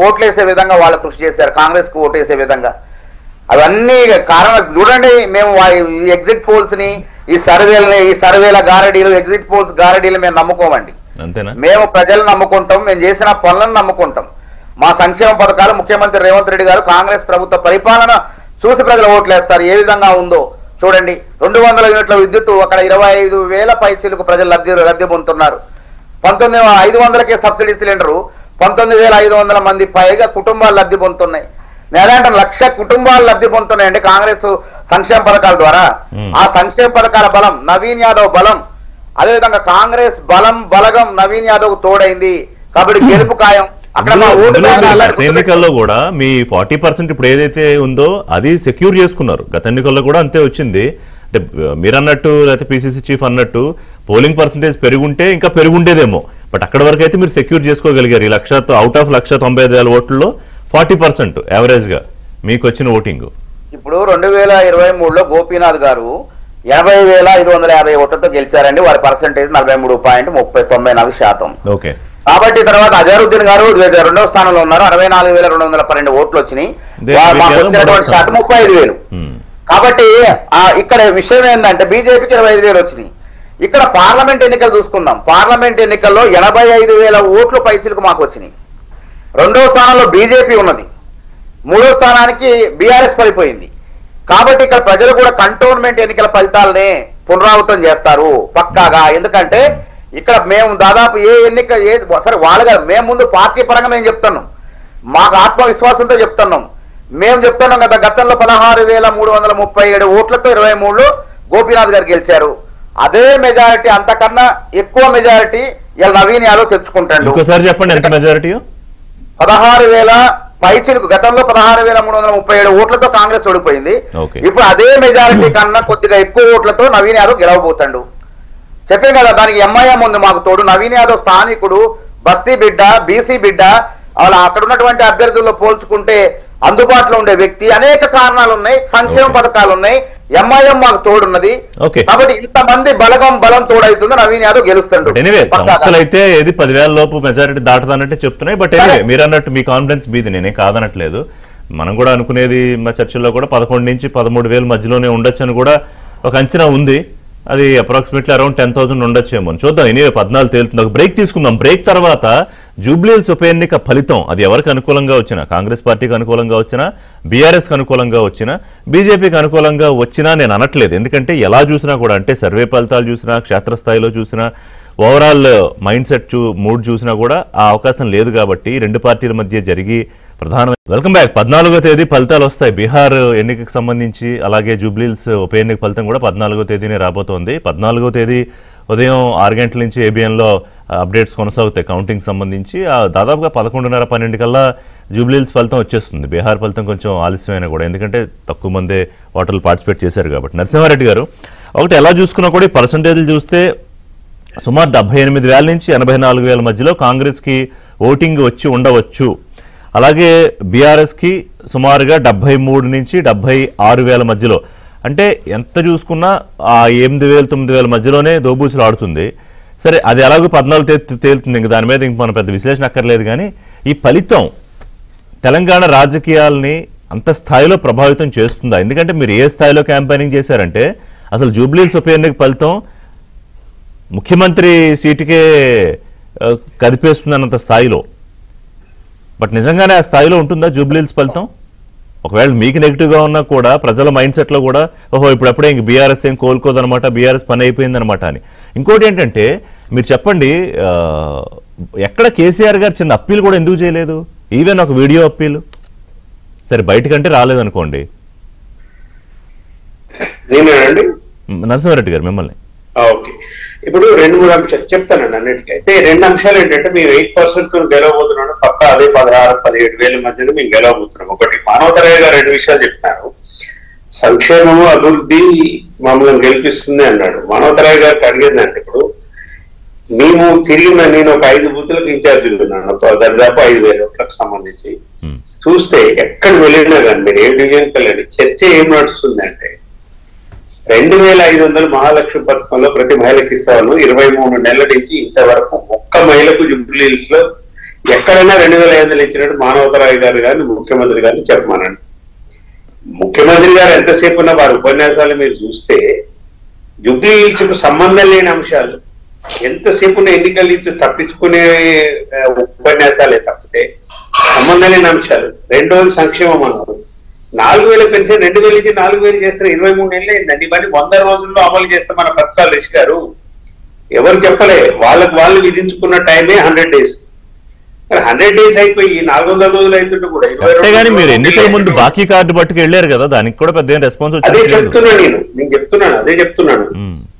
ఓట్లేసే విధంగా వాళ్ళు కృషి చేశారు, కాంగ్రెస్ కు ఓటేసే విధంగా. అవన్నీ కారణం చూడండి. మేము ఈ ఎగ్జిట్ పోల్స్ ని, ఈ సర్వేల గారడీలు, ఎగ్జిట్ పోల్స్ గారడీలు మేము నమ్ముకోమండి. మేము ప్రజలు నమ్ముకుంటాం, మేము చేసిన పనులను నమ్ముకుంటాం. మా సంక్షేమ పథకాలు ముఖ్యమంత్రి రేవంత్ రెడ్డి గారు కాంగ్రెస్ ప్రభుత్వ పరిపాలన చూసి ప్రజలు ఓట్లేస్తారు. ఏ విధంగా ఉందో చూడండి. 200 యూనిట్ల విద్యుత్ అక్కడ 25,000 పైచీలకు ప్రజలు లబ్ధి పొందుతున్నారు. 19,500కే సబ్సిడీ సిలిండరు 19,500 మంది పైగా కుటుంబాలు లబ్ధి పొందుతున్నాయి. నేనంటే 1,00,000 కుటుంబాలు లబ్ధి పొందుతున్నాయండి కాంగ్రెస్ సంక్షేమ పథకాల ద్వారా. ఆ సంక్షేమ పథకాల బలం నవీన్ యాదవ్ బలం, అదేవిధంగా కాంగ్రెస్ బలగం నవీన్ యాదవ్ తోడైంది. కాబట్టి గెలుపు ఖాయం. ఎన్నికల్లో కూడా మీ 40% ఇప్పుడు ఏదైతే ఉందో అది సెక్యూర్ చేసుకున్నారు. గత ఎన్నికల్లో కూడా అంతే వచ్చింది. అంటే మీరు అన్నట్టు లేకపోతే పిసిసి చీఫ్ అన్నట్టు పోలింగ్ పర్సంటేజ్ పెరుగుంటే ఇంకా పెరుగుండేదేమో, బట్ అక్కడ వరకు అయితే మీరు సెక్యూర్ చేసుకోగలిగారు. ఈ అవుట్ ఆఫ్ 195,000 ఓట్లలో 40% యావరేజ్ గా మీకు వచ్చిన ఓటింగ్. ఇప్పుడు 2023లో గోపీనాథ్ గారు 80,550 ఓట్లతో గెలిచారండి. వారి పర్సంటేజ్ 43.94%. ఓకే. కాబట్టి తర్వాత అజరుద్దీన్ గారు 2వ స్థానంలో ఉన్నారు. 64,212 ఓట్లు వచ్చినాయి. మాకు వచ్చినటువంటి శాతం 35,000. కాబట్టి ఇక్కడ విషయం ఏంటంటే బీజేపీకి 25,000 వచ్చినాయి. ఇక్కడ పార్లమెంట్ ఎన్నికలు చూసుకుందాం. పార్లమెంట్ ఎన్నికల్లో 85,000 ఓట్లు పైచిలకు మాకు వచ్చినాయి. 2వ స్థానంలో బీజేపీ ఉన్నది, 3వ స్థానానికి బీఆర్ఎస్ పడిపోయింది. కాబట్టి ఇక్కడ ప్రజలు కూడా కంటోన్మెంట్ ఎన్నికల ఫలితాలనే పునరావృతం చేస్తారు పక్కాగా. ఎందుకంటే ఇక్కడ మేము దాదాపు ఏ ఎన్నిక సరే వాళ్ళగా మేము ముందు పార్టీ పరంగా మేము చెప్తున్నాం, మాకు ఆత్మవిశ్వాసంతో చెప్తున్నాం. మేము చెప్తున్నాం కదా, గతంలో 16,337 ఓట్లతో 23లో గోపీనాథ్ గారు గెలిచారు. అదే మెజారిటీ, అంతకన్నా ఎక్కువ మెజారిటీ ఇలా నవీన్ యాదవ్ తెచ్చుకుంటాడు. ఇంకోసారి చెప్పండి ఎంత మెజారిటీ? 16,000 పైచిలకు. గతంలో 16,337 ఓట్లతో కాంగ్రెస్ ఓడిపోయింది. ఇప్పుడు అదే మెజారిటీ కన్నా కొద్దిగా ఎక్కువ ఓట్లతో నవీన్ యాదవ్ గెలవబోతాడు. చెప్పాను కదా, దానికి ఎంఐఎం ఉంది మాకు తోడు. నవీన్ యాదవ్ స్థానికుడు, బస్తీ బిడ్డ, బీసీ బిడ్డ, అలా అక్కడ ఉన్నటువంటి అభ్యర్థుల్లో పోల్చుకుంటే అందుబాటులో ఉండే వ్యక్తి. అనేక కారణాలు ఉన్నాయి, సంక్షేమ పథకాలు ఉన్నాయి, ఎంఐఎం మాకు తోడున్నది. కాబట్టి ఇంతమంది బలం తోడవుతుంది, నవీన్ యాదవ్ గెలుస్తాడు. సంస్థలు అయితే ఏది 10,000 లోపు మెజారిటీ దాటదన్నట్టే చెప్తున్నాయి. బట్ మీరు అన్నట్టు మీ కాన్ఫిడెన్స్ మీది, నేనే కాదనట్లేదు. మనం కూడా అనుకునేది మా చర్చల్లో కూడా 11 నుంచి 13,000 మధ్యలోనే ఉండొచ్చు అని కూడా ఒక అంచనా ఉంది. అది అప్రాక్సిమేట్లీ అరౌండ్ 10,000 ఉండొచ్చేమో. చూద్దాం. ఎనీవే 14 తేలుతుంది. ఒక బ్రేక్ తీసుకుందాం. బ్రేక్ తర్వాత జూబ్లీహిల్స్ ఉప ఎన్నిక ఫలితం అది ఎవరికి అనుకూలంగా వచ్చినా, కాంగ్రెస్ పార్టీకి అనుకూలంగా వచ్చినా, బీఆర్ఎస్కి అనుకూలంగా వచ్చినా, బీజేపీకి అనుకూలంగా వచ్చినా నేను అనట్లేదు. ఎందుకంటే ఎలా చూసినా కూడా, అంటే సర్వే ఫలితాలు చూసినా, క్షేత్రస్థాయిలో చూసినా, ఓవరాల్ మైండ్ సెట్ మూడ్ చూసినా కూడా ఆ అవకాశం లేదు. కాబట్టి రెండు పార్టీల మధ్య జరిగి ప్రధాన వెల్కమ్ బ్యాక్. 14వ తేదీ ఫలితాలు వస్తాయి బీహార్ ఎన్నికకు సంబంధించి. అలాగే జూబ్లీహిల్స్ ఉప ఎన్నిక ఫలితం కూడా 14వ తేదీనే రాబోతోంది. 14వ తేదీ ఉదయం 6 గంటల నుంచి ఏబిఎన్లో అప్డేట్స్ కొనసాగుతాయి కౌంటింగ్ సంబంధించి. దాదాపుగా 11:30-12 కల్లా జూబ్లీహిల్స్ ఫలితం వచ్చేస్తుంది. బీహార్ ఫలితం కొంచెం ఆలస్యమైన కూడా, ఎందుకంటే తక్కువ మందే ఓటర్లు పార్టిసిపేట్ చేశారు కాబట్టి. నరసింహారెడ్డి గారు, ఒకటి ఎలా చూసుకున్నా కూడా ఈ పర్సంటేజ్లు చూస్తే సుమారు 78,000 నుంచి 84,000 మధ్యలో కాంగ్రెస్కి ఓటింగ్ వచ్చి ఉండవచ్చు. అలాగే బీఆర్ఎస్కి సుమారుగా 73 నుంచి 76,000 మధ్యలో. అంటే ఎంత చూసుకున్నా ఆ 8,000-9,000 మధ్యలోనే దోబూచులు ఆడుతుంది. సరే, అది ఎలాగో 14 తేలుతుంది. ఇంక దాని మీద ఇంక మనం పెద్ద విశ్లేషణ అక్కర్లేదు. కానీ ఈ ఫలితం తెలంగాణ రాజకీయాలని అంత స్థాయిలో ప్రభావితం చేస్తుందా? ఎందుకంటే మీరు ఏ స్థాయిలో క్యాంపెయినింగ్ చేశారంటే అసలు జూబ్లీహిల్స్ ఉప ఎన్నిక ఫలితం ముఖ్యమంత్రి సీటుకే కదిపేస్తుందన్నంత స్థాయిలో. బట్ నిజంగానే ఆ స్థాయిలో ఉంటుందా జూబ్లీహిల్స్ ఫలితం? ఒకవేళ మీకు నెగిటివ్గా ఉన్నా కూడా ప్రజల మైండ్ సెట్లో కూడా ఓహో ఇప్పుడప్పుడే ఇంక బీఆర్ఎస్ ఏం కోలుకోదనమాట, బీఆర్ఎస్ పని అయిపోయిందనమాట అని. ఇంకోటి ఏంటంటే మీరు చెప్పండి, ఎక్కడ కేసీఆర్ గారు చిన్న అప్పీల్ కూడా ఎందుకు చేయలేదు? ఈవెన్ ఒక వీడియో అప్పీల్ సరే బయటకంటే రాలేదనుకోండి. నరసింహారెడ్డి గారు మిమ్మల్ని ఓకే, ఇప్పుడు 2-3 అంశాలు చెప్తానండి. అన్నిటికీ అయితే 2 అంశాలు ఏంటంటే మేము 8% గెలవబోతున్నాడు, పక్క అదే 16-17,000 మధ్యలో మేము గెలవబోతున్నాం. ఒకటి, మానవతరాయ్ గారు 2 విషయాలు చెప్పినారు. సంక్షేమము అభివృద్ధి మమ్మల్ని గెలిపిస్తుంది అన్నాడు. మానవతరాయ్ గారికి అడిగేదంటే, ఇప్పుడు మేము నేను ఒక 5 బూతులకు ఇన్ఛార్జ్ ఉన్నాను, దాదాపు 5,000 ఓట్లకు సంబంధించి. చూస్తే ఎక్కడ వెళ్ళినా కానీ మీరు ఏ డివిజన్కి వెళ్ళండి, చర్చ ఏం నడుస్తుంది అంటే 2,500 మహాలక్ష్మి పథకంలో ప్రతి మహిళకి ఇస్తాను. 23 నెలల నుంచి ఇంతవరకు ఒక్క మహిళకు జూబ్లీహిల్స్ లో ఎక్కడైనా 2,500 ఇచ్చినట్టు మానవతరాయ్ గారు కానీ ముఖ్యమంత్రి గారిని చెప్పమనండి. ముఖ్యమంత్రి గారు ఎంతసేపు ఉన్న వారి ఉపన్యాసాలు మీరు చూస్తే జూబ్లీహిల్స్ కు సంబంధం లేని అంశాలు, ఎంతసేపు ఎన్నికల నుంచి తప్పించుకునే ఉపన్యాసాలే తప్పితే సంబంధం లేని అంశాలు. రెండోది సంక్షేమం అన్నారు. 4,000 పెన్షన్ 2,000 నుంచి 4,000 చేస్తారు. 23 నెలలు అయిందండి. ఇవన్నీ 100 రోజుల్లో అమలు చేస్తే మన పథకాలు రిషి గారు ఎవరు చెప్పలే. వాళ్ళు విధించుకున్న టైమే 100 days. 100 days అయిపోయి 400 రోజులు అవుతుంటే కూడా మీరు ఎన్నికల ముందు బాకీ కార్డు పట్టుకు వెళ్ళారు కదా, దానికి కూడా పెద్ద రెస్పాన్స్ అదే చెప్తున్నాను. అదే చెప్తున్నాను.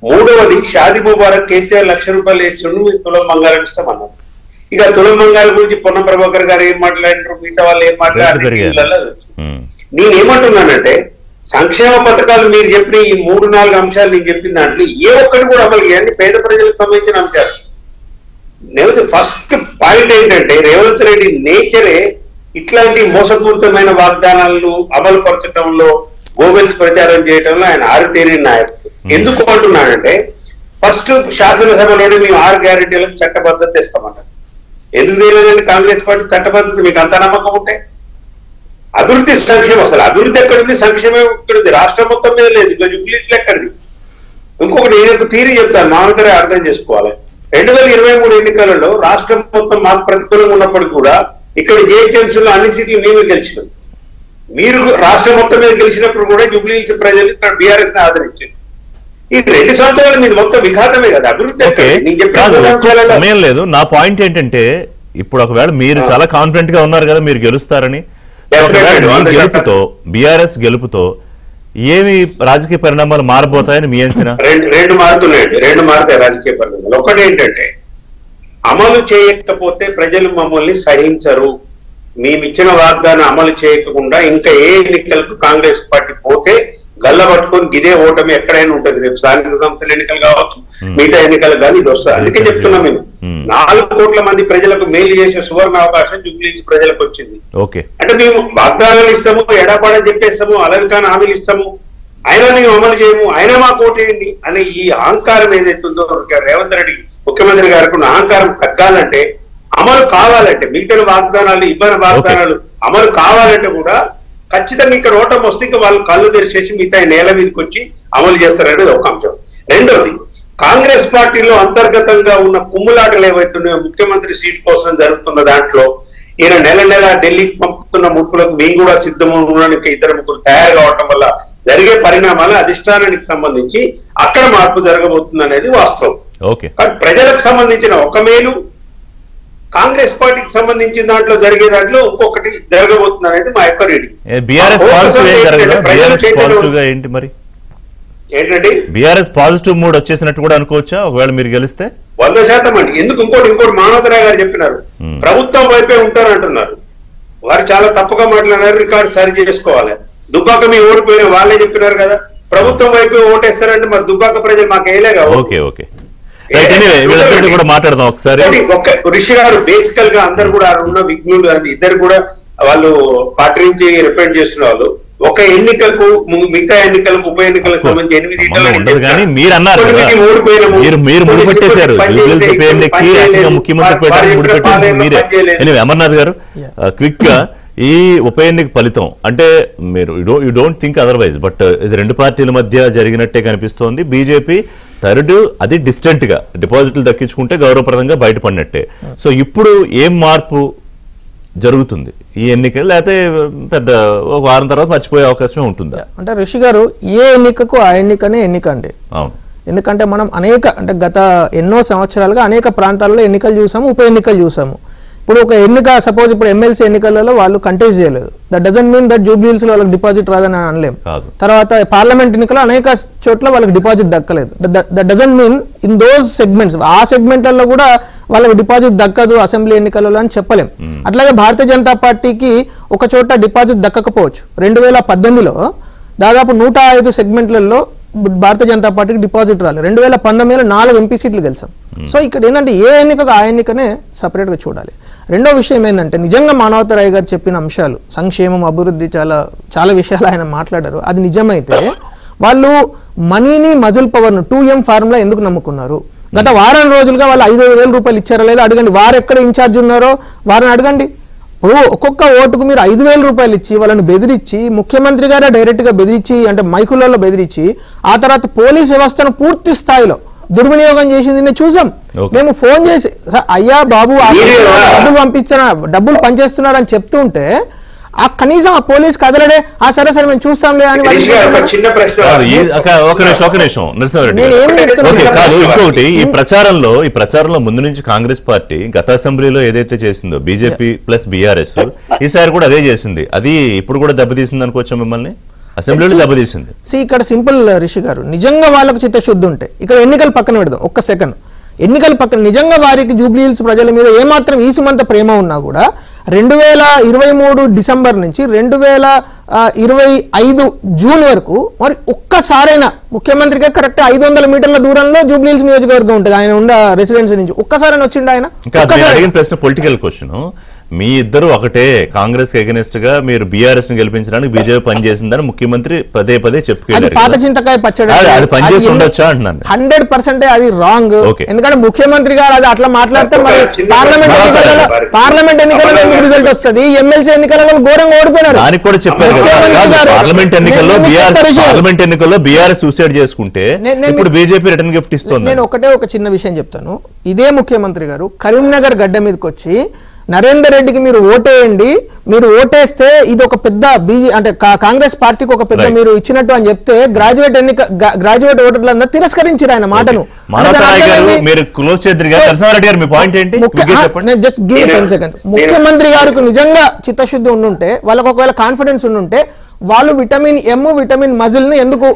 మూడవది, షాదీ ముబారక్ కేసీఆర్ ₹1,00,000 వేస్తుండు, మీరు తులం బంగారం ఇస్తామన్నారు. ఇక తులం బంగారం గురించి పొన్నం ప్రభాకర్ గారు ఏం మాట్లాడినారు, మిగతా వాళ్ళు ఏం మాట్లాడారు. నేనేమంటున్నానంటే సంక్షేమ పథకాలు మీరు చెప్పిన ఈ 3-4 అంశాలు నేను చెప్పిన దాంట్లో ఏ ఒక్కటి కూడా అమలు చేయండి, పేద ప్రజలకు సంబంధించిన అంశాలు. ఫస్ట్ పాయింట్ ఏంటంటే రేవంత్ రెడ్డి నేచరే ఇట్లాంటి మోసపూరితమైన వాగ్దానాలను అమలు పరచడంలో, గోబెల్స్ ప్రచారం చేయడంలో ఆయన ఆరితేరిన నాయకుడు. ఎందుకు అంటున్నానంటే ఫస్ట్ శాసనసభలోనే మేము 6 గ్యారెంటీలకు చట్టబద్ధత ఇస్తామన్నారు. ఎందుకు తెలియదండి కాంగ్రెస్ పార్టీ చట్టబద్ధత? మీకు అంత నమ్మకం ఉంటే అభివృద్ధి సంక్షేమం, అసలు అభివృద్ధి ఎక్కడుంది, సంక్షేమం ఎక్కడుంది? రాష్ట్రం మొత్తం మీద లేదు, ఇంకా జూబ్లీహిల్స్ ఎక్కడిది? ఇంకొకటి నేను థీరీ చెప్తాను, మానవతరే అర్థం చేసుకోవాలి. 2023 ఎన్నికలలో రాష్ట్రం మొత్తం మాకు ప్రతికూలంగా ఉన్నప్పటికీ కూడా ఇక్కడ జిహెచ్ఎంసీలో అన్ని సీట్లు మేమే గెలిచినాం. మీరు రాష్ట్రం మొత్తం మీద గెలిచినప్పుడు కూడా జూబ్లీహిల్స్ ప్రజలు ఇక్కడ బీఆర్ఎస్ ని ఆదరించారు. ఈ 2 సంవత్సరాలు మీరు మొత్తం విఘాతమే కదా అభివృద్ధి. సమయం లేదు. నా పాయింట్ ఏంటంటే ఇప్పుడు ఒకవేళ మీరు చాలా కాన్ఫిడెంట్ గా ఉన్నారు కదా మీరు గెలుస్తారని, గెలుపుతో బీఆర్ఎస్ గెలుపుతో ఏమి రాజకీయ పరిణామాలు మారబోతాయని మీ అంచనా? 2 మారుతున్నాయండి. 2 మారుతాయి రాజకీయ పరిణామాలు. ఒకటి ఏంటంటే అమలు చేయకపోతే ప్రజలు మమ్మల్ని సహించరు. మేమిచ్చిన వాగ్దానం అమలు చేయకుండా ఇంకా ఏ ఎన్నికలకు కాంగ్రెస్ పార్టీ పోతే గల్ల పట్టుకొని ఇదే ఓటమి ఎక్కడైనా ఉంటుంది. రేపు స్థానిక సంస్థల ఎన్నికలు కావచ్చు, మిగతా ఎన్నికలు కానీ ఇది వస్తుంది. అందుకే చెప్తున్నాం మేము 4 కోట్ల మంది ప్రజలకు మేలు చేసే సువర్ణ అవకాశం జూబ్లీహిల్స్ ప్రజలకు వచ్చింది. అంటే మేము వాగ్దానాలు ఇస్తాము, ఎడాపాడని చెప్పేస్తాము, అలంకాన హామీలు ఇస్తాము, అయినా మేము అమలు చేయము, అయినా మా కోటేయండి అనే ఈ అహంకారం ఏదైతుందో రేవంత్ రెడ్డి ముఖ్యమంత్రి గారికి ఉన్న అహంకారం తగ్గాలంటే, అమలు కావాలంటే, మిగతా వాగ్దానాలు ఇబ్బంది వాగ్దానాలు అమలు కావాలంటే కూడా ఖచ్చితంగా ఇక్కడ ఓటమి వస్తే ఇంకా వాళ్ళు కళ్ళు తెరిచేసి మిగతా నేల మీదకి వచ్చి అమలు చేస్తారనేది ఒక అంశం. రెండోది, కాంగ్రెస్ పార్టీలో అంతర్గతంగా ఉన్న కుమ్ములాటలు ఏవైతున్నాయో ముఖ్యమంత్రి సీట్ కోసం జరుగుతున్న దాంట్లో ఈయన నెల నెల ఢిల్లీకి పంపుతున్న ముట్టులకు మేము కూడా సిద్ధము ఉండడానికి 2-3 తయారు కావటం వల్ల జరిగే పరిణామాలు అధిష్టానానికి సంబంధించి అక్కడ మార్పు జరగబోతుంది అనేది వాస్తవం. కానీ ప్రజలకు సంబంధించిన ఒక మేలు, కాంగ్రెస్ పార్టీకి సంబంధించిన దాంట్లో జరిగే దాంట్లో ఇంకొకటి జరగబోతుంది అనేది మా యొక్క రీడింగ్. ఏంటంటే బీఆర్ఎస్ పాజిటివ్ మూడ్ వచ్చేసినట్టు కూడా అనుకోవచ్చా ఒకవేళ మీరు గెలిస్తే? 100% అండి. ఎందుకు ఇంకోటి మానవతరాయ్ గారు చెప్పినారు, ప్రభుత్వం వైపే ఉంటారు అంటున్నారు. వారు చాలా తప్పుగా మాట్లాడినారు, రికార్డు సరి చేసుకోవాలి. దుబ్బాక మీ ఓడిపోయిన వాళ్ళే చెప్పినారు కదా, ప్రభుత్వం వైపే ఓటేస్తారంటే మరి దుబ్బాక ప్రజలు మాకు వేయలేగా. కూడా మాట్లాడదాం ఒకసారి. రిషి గారు బేసికల్ గా అందరు కూడా ఉన్న విఘ్నులు ఇద్దరు కూడా వాళ్ళు పార్టీ నుంచి రిప్రజెంట్ చేస్తున్న వాళ్ళు ఒక ఎన్నికలకు మిగతా ఎన్నికలకు ఉప ఎన్నికలకు సంబంధించి 8 కానీ మీరు అన్నారు మీరు ముడిపెట్టేశారు ముఖ్యమంత్రి మీరే. అమర్నాథ్ గారు క్విక్ గా ఈ ఉప ఎన్నిక ఫలితం అంటే మీరు you don't think otherwise, but ఇది 2 పార్టీల మధ్య జరిగినట్టే కనిపిస్తోంది. బీజేపీ థర్డ్, అది డిస్టెంట్ గా డిపాజిట్లు దక్కించుకుంటే గౌరవప్రదంగా బయటపడినట్టే. సో ఇప్పుడు ఏం మార్పు జరుగుతుంది ఈ ఎన్నికలు, లేకపోతే పెద్ద ఒక వారం తర్వాత మర్చిపోయే అవకాశం ఉంటుందా? అంటే ఋషి గారు, ఏ ఎన్నికకు ఆ ఎన్నికనే ఎన్నిక అండి. అవును, ఎందుకంటే మనం అంటే గత ఎన్నో సంవత్సరాలుగా అనేక ప్రాంతాల్లో ఎన్నికలు చూసాము, ఉప ఎన్నికలు చూసాము. ఇప్పుడు ఒక ఎన్నిక సపోజ్ ఇప్పుడు ఎమ్మెల్సీ ఎన్నికలలో వాళ్ళు కంటెస్ట్ చేయలేదు, that doesn't mean that Jubilee Hills లో వాళ్ళకి డిపాజిట్ రాదని అనలేం. తర్వాత పార్లమెంట్ ఎన్నికల్లో అనేక చోట్ల వాళ్ళకి డిపాజిట్ దక్కలేదు, that doesn't mean in those segments, ఆ సెగ్మెంట్లలో కూడా వాళ్ళకి డిపాజిట్ దక్కదు అసెంబ్లీ ఎన్నికలలో అని చెప్పలేం. అట్లాగే భారతీయ జనతా పార్టీకి ఒక చోట డిపాజిట్ దక్కకపోవచ్చు. 2018లో దాదాపు 105 సెగ్మెంట్లలో భారతీయ జనతా పార్టీకి డిపాజిట్ రాలేదు. 2019లో 4 ఎంపీ సీట్లు గెలిచాం. సో ఇక్కడ ఏంటంటే ఏ ఎన్నికకు ఆ ఎన్నికనే సపరేట్గా చూడాలి. రెండో విషయం ఏంటంటే, నిజంగా మానవతరాయ్ గారు చెప్పిన అంశాలు, సంక్షేమం, అభివృద్ధి, చాలా విషయాలు ఆయన మాట్లాడారు. అది నిజమైతే వాళ్ళు మనీని, మజిల్ పవర్ను 2M ఫార్ములా ఎందుకు నమ్ముకున్నారు? గత వారం రోజులుగా వాళ్ళు 5,000 రూపాయలు ఇచ్చారో లేదో అడగండి. వారు ఎక్కడ ఇన్ఛార్జ్ ఉన్నారో వారిని అడగండి. ఇప్పుడు ఒక్కొక్క ఓటుకు మీరు 5,000 రూపాయలు ఇచ్చి వాళ్ళని బెదిరించి, ముఖ్యమంత్రి గారే డైరెక్ట్ గా బెదిరించి, అంటే మైకులలో బెదిరించి, ఆ తర్వాత పోలీస్ వ్యవస్థను పూర్తి స్థాయిలో దుర్వినియోగం చేసింది నేను చూసాం. మేము ఫోన్ చేసి అయ్యా బాబు డబ్బులు డబ్బులు పనిచేస్తున్నారని చెప్తూ ఉంటే ఆ కనీసం ఆ పోలీస్ కదలడే, ఆ సరే మేము చూస్తాంలే అని. ఇంకొకటి, ఈ ప్రచారంలో ముందు నుంచి కాంగ్రెస్ పార్టీ గత అసెంబ్లీలో ఏదైతే చేసిందో బీజేపీ ప్లస్ బీఆర్ఎస్, ఈసారి కూడా అదే చేసింది. అది ఇప్పుడు కూడా దెబ్బతీసింది అనుకోవచ్చా మిమ్మల్ని? అసెంబ్లీలో దెబ్బతీసింది. ఇక్కడ సింపుల్ రిషి గారు, నిజంగా వాళ్ళకు చిత్తశుద్ధి ఉంటే, ఇక్కడ ఎన్నికలు పక్కన పెడదాం ఒక్క సెకండ్, ఎన్నికల పక్కన నిజంగా వారికి జూబ్లీహిల్స్ ప్రజల మీద ఏమాత్రం ఈసుమంత ప్రేమ ఉన్నా కూడా 2023 డిసెంబర్ నుంచి 2025 జూన్ వరకు మరి ఒక్కసారైనా ముఖ్యమంత్రికి కరెక్ట్ 500 మీటర్ల దూరంలో జూబ్లీహిల్స్ నియోజకవర్గం ఉంటుంది ఆయన ఉన్న రెసిడెన్సీ నుంచి. ఒక్కసారైనా వచ్చిండు ఆయన? అడిగిన ప్రశ్న పొలిటికల్ క్వశ్చన్. మీ ఇద్దరు ఒకటే, కాంగ్రెస్ కి అగెనిస్ట్ గా మీరు బీఆర్ఎస్ ని గెలిపించడానికి బీజేపీ పనిచేసిందని ముఖ్యమంత్రి పదే చెప్పుకెళ్ళారు. పాత చింతకాయ పచ్చడి అది పనిచేసి ఉండొచ్చా అంటున్నాను. 100% అది రాంగ్. ఎందుకంటే ముఖ్యమంత్రి గారు అది అట్లా మాట్లాడితే మరి పార్లమెంట్ ఎన్నికలలో ఎందుకు రిజల్ట్ వస్తుంది? ఎమ్మెల్సీ ఎన్నికలలో ఘోరంగా ఓడిపోయినారు. దానికి కూడా చెప్పారు కదా, పార్లమెంట్ ఎన్నికల్లో బీఆర్ఎస్ సూసైడ్ చేసుకుంటే ఇప్పుడు బీజేపీ రిటర్న్ గిఫ్ట్ ఇస్తుంది. నేను ఒక చిన్న విషయం చెప్తాను. ఇదే ముఖ్యమంత్రి గారు కరీంనగర్ గడ్డ మీదకి వచ్చి నరేందర్ రెడ్డికి మీరు ఓటేయండి, మీరు ఓటేస్తే ఇది ఒక పెద్ద అంటే కాంగ్రెస్ పార్టీకి ఒక పెద్ద మీరు ఇచ్చినట్టు అని చెప్తే గ్రాడ్యుయేట్ ఓటర్లందరూ తిరస్కరించారు ఆయన మాటను. ముఖ్యమంత్రి గారికి నిజంగా చిత్తశుద్ధి ఉండుంటే, వాళ్ళకు ఒకవేళ కాన్ఫిడెన్స్ ఉండుంటే, వాళ్ళు విటమిన్ ఎం, విటమిన్ మజిల్ ని ఎందుకు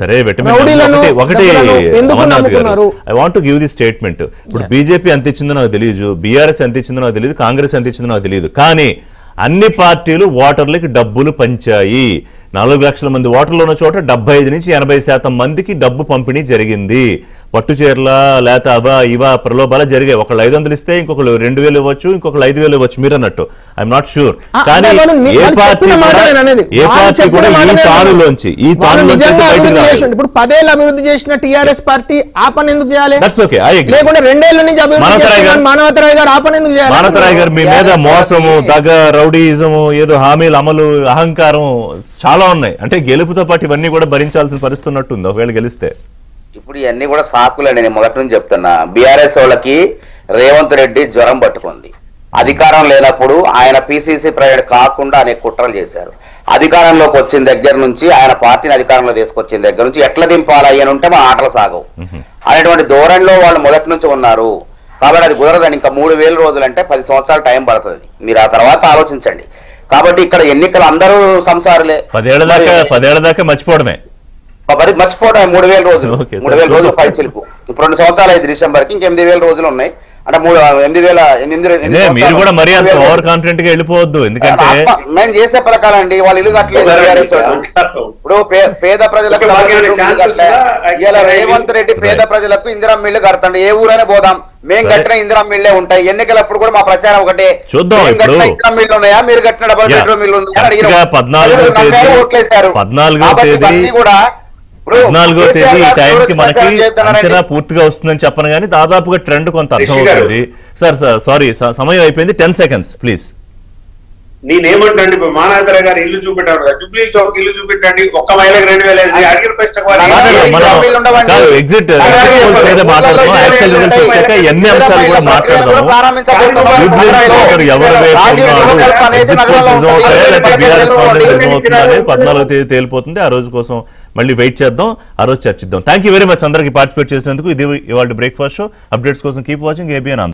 నమ్ముకున్నారు? I want to give the statement. ఇప్పుడు బీజేపీ ఎంత ఇచ్చిందో నాకు తెలియదు, బీఆర్ఎస్ ఎంత ఇచ్చిందో నాకు తెలియదు, కాంగ్రెస్ ఎంత ఇచ్చిందో నాకు తెలియదు. కానీ అన్ని పార్టీలు ఓటర్లకి డబ్బులు పంచాయి. 4 లక్షల మంది ఓటర్లు ఉన్న చోట 75 నుంచి 80% మందికి డబ్బు పంపిణీ జరిగింది. పట్టు చీరల లేకపోతే అవా ఇవా ప్రలోభాలు జరిగాయి. ఒకళ్ళు 500 ఇస్తే ఇంకొకళ్ళు 2000 ఇవ్వచ్చు, ఇంకొకళ్ళు 5000 ఇవ్వచ్చు మీరు అన్నట్టు. I'm not sure. కానీ ఏ పార్టీ కూడా ఈ తానులోంచి ఇప్పుడు 10 ఏళ్ళు అభివృద్ధి చేసిన టీఆర్ఎస్ పార్టీ ఆ పని ఎందుకు చేయాలి? That's okay. లేకుంటే 2 ఏళ్ల నుంచి అభివృద్ధి మానవతరాయ్ గారు ఆ పని ఎందుకు చేయాలి? మానవతరాయ్ గారు మీ మీద మోసము, దగ్గ, రౌడీయిజము, ఏదో హామీలు అమలు, అహంకారం చాలా ఉన్నాయి. అంటే గెలుపుతో పాటు ఇవన్నీ కూడా భరించాల్సిన పరిస్థితి ఉన్నట్టుంది ఒకవేళ గెలిస్తే. ఇప్పుడు ఇవన్నీ కూడా సాకులండి. నేను మొదటి నుంచి చెప్తున్నా, బీఆర్ఎస్ వాళ్ళకి రేవంత్ రెడ్డి జ్వరం పట్టుకుంది. అధికారం లేనప్పుడు ఆయన పిసిసి ప్రెసిడెంట్ కాకుండా అనేక కుట్రలు చేశారు. అధికారంలోకి వచ్చిన దగ్గర నుంచి, ఆయన పార్టీని అధికారంలో తీసుకొచ్చిన దగ్గర నుంచి ఎట్లా దింపాలి అని ఉంటే మా ఆటలు సాగవు అనేటువంటి ధోరణిలో వాళ్ళు మొదటి నుంచి ఉన్నారు. కాబట్టి అది కుదరదని. ఇంకా 3000 రోజులు అంటే 10 సంవత్సరాలు టైం పడుతుంది. మీరు ఆ తర్వాత ఆలోచించండి. కాబట్టి ఇక్కడ ఎన్నికలు అందరూ సంసారులే. 10 ఏళ్ల దాకా మర్చిపోవడమే. మర్చిపోవడం 3000 రోజులు 3000 రోజులు పైచిలుకు. ఇప్పుడు 2 సంవత్సరాలు అయితే డిసెంబర్కి, ఇంక 8000 రోజులు ఉన్నాయి. అంటే మీరు కూడా మరీ అంత ఓవర్ కాన్ఫిడెంట్ గా వెళ్ళిపోవద్దు. ఎందుకంటే మేము చేసే పథకాలండి. వాళ్ళు ఇల్లు కట్టలేదు. ఇప్పుడు పేద ప్రజలకు రేవంత్ రెడ్డి పేద ప్రజలకు ఇందిరమ్మ ఇల్లు కడతాండి. ఏ ఊరైనా పోదాం, మేము కట్టిన ఇందిరమ్మ ఇళ్ళే ఉంటాయి. ఎన్నికలప్పుడు కూడా మా ప్రచారం ఒకటే, చూద్దాం. ఇందిరమ్మ ఇల్లు ఉన్నాయా, మీరు కట్టిన డబుల్ బెడ్రూమ్ ఇల్లు ఉన్నాయా అడిగిన ఓట్లేశారు. 14వ తేదీ ఈ టైంకి మనకి అంచనా పూర్తిగా వస్తుందని చెప్పను కానీ దాదాపుగా ట్రెండ్ కొంత అర్థం అవుతుంది. సార్ సారీ, సమయం అయిపోయింది. 10 seconds ప్లీజ్. నేనేమంటాండి, ఇప్పుడు మానవతరాయ్ గారు ఇల్లు చూపెట్టాడు కదా, జూబ్లీ చౌక్ ఇల్లు చూపెట్టండి, ఒక్క మహిళకు 2000 ఎగ్జిట్ మీద మాట్లాడదాం. యాక్చువల్ రిజల్ట్స్ వచ్చాక ఎన్ని అంశాలు కూడా మాట్లాడదాము. ఎవరు అనేది 14వ తేదీ తేలిపోతుంది. ఆ రోజు కోసం మళ్ళీ వెయిట్ చేద్దాం, ఆ రోజు చర్చిద్దాం. థ్యాంక్ యూ వెరీ మచ్ అందరికి పార్టిసిపేట్ చేసినందుకు. ఇది ఇవాళ బ్రేక్ఫాస్ట్ షో. అప్డేట్స్ కోసం కీప్ వాచింగ్ ఏబిఎన్.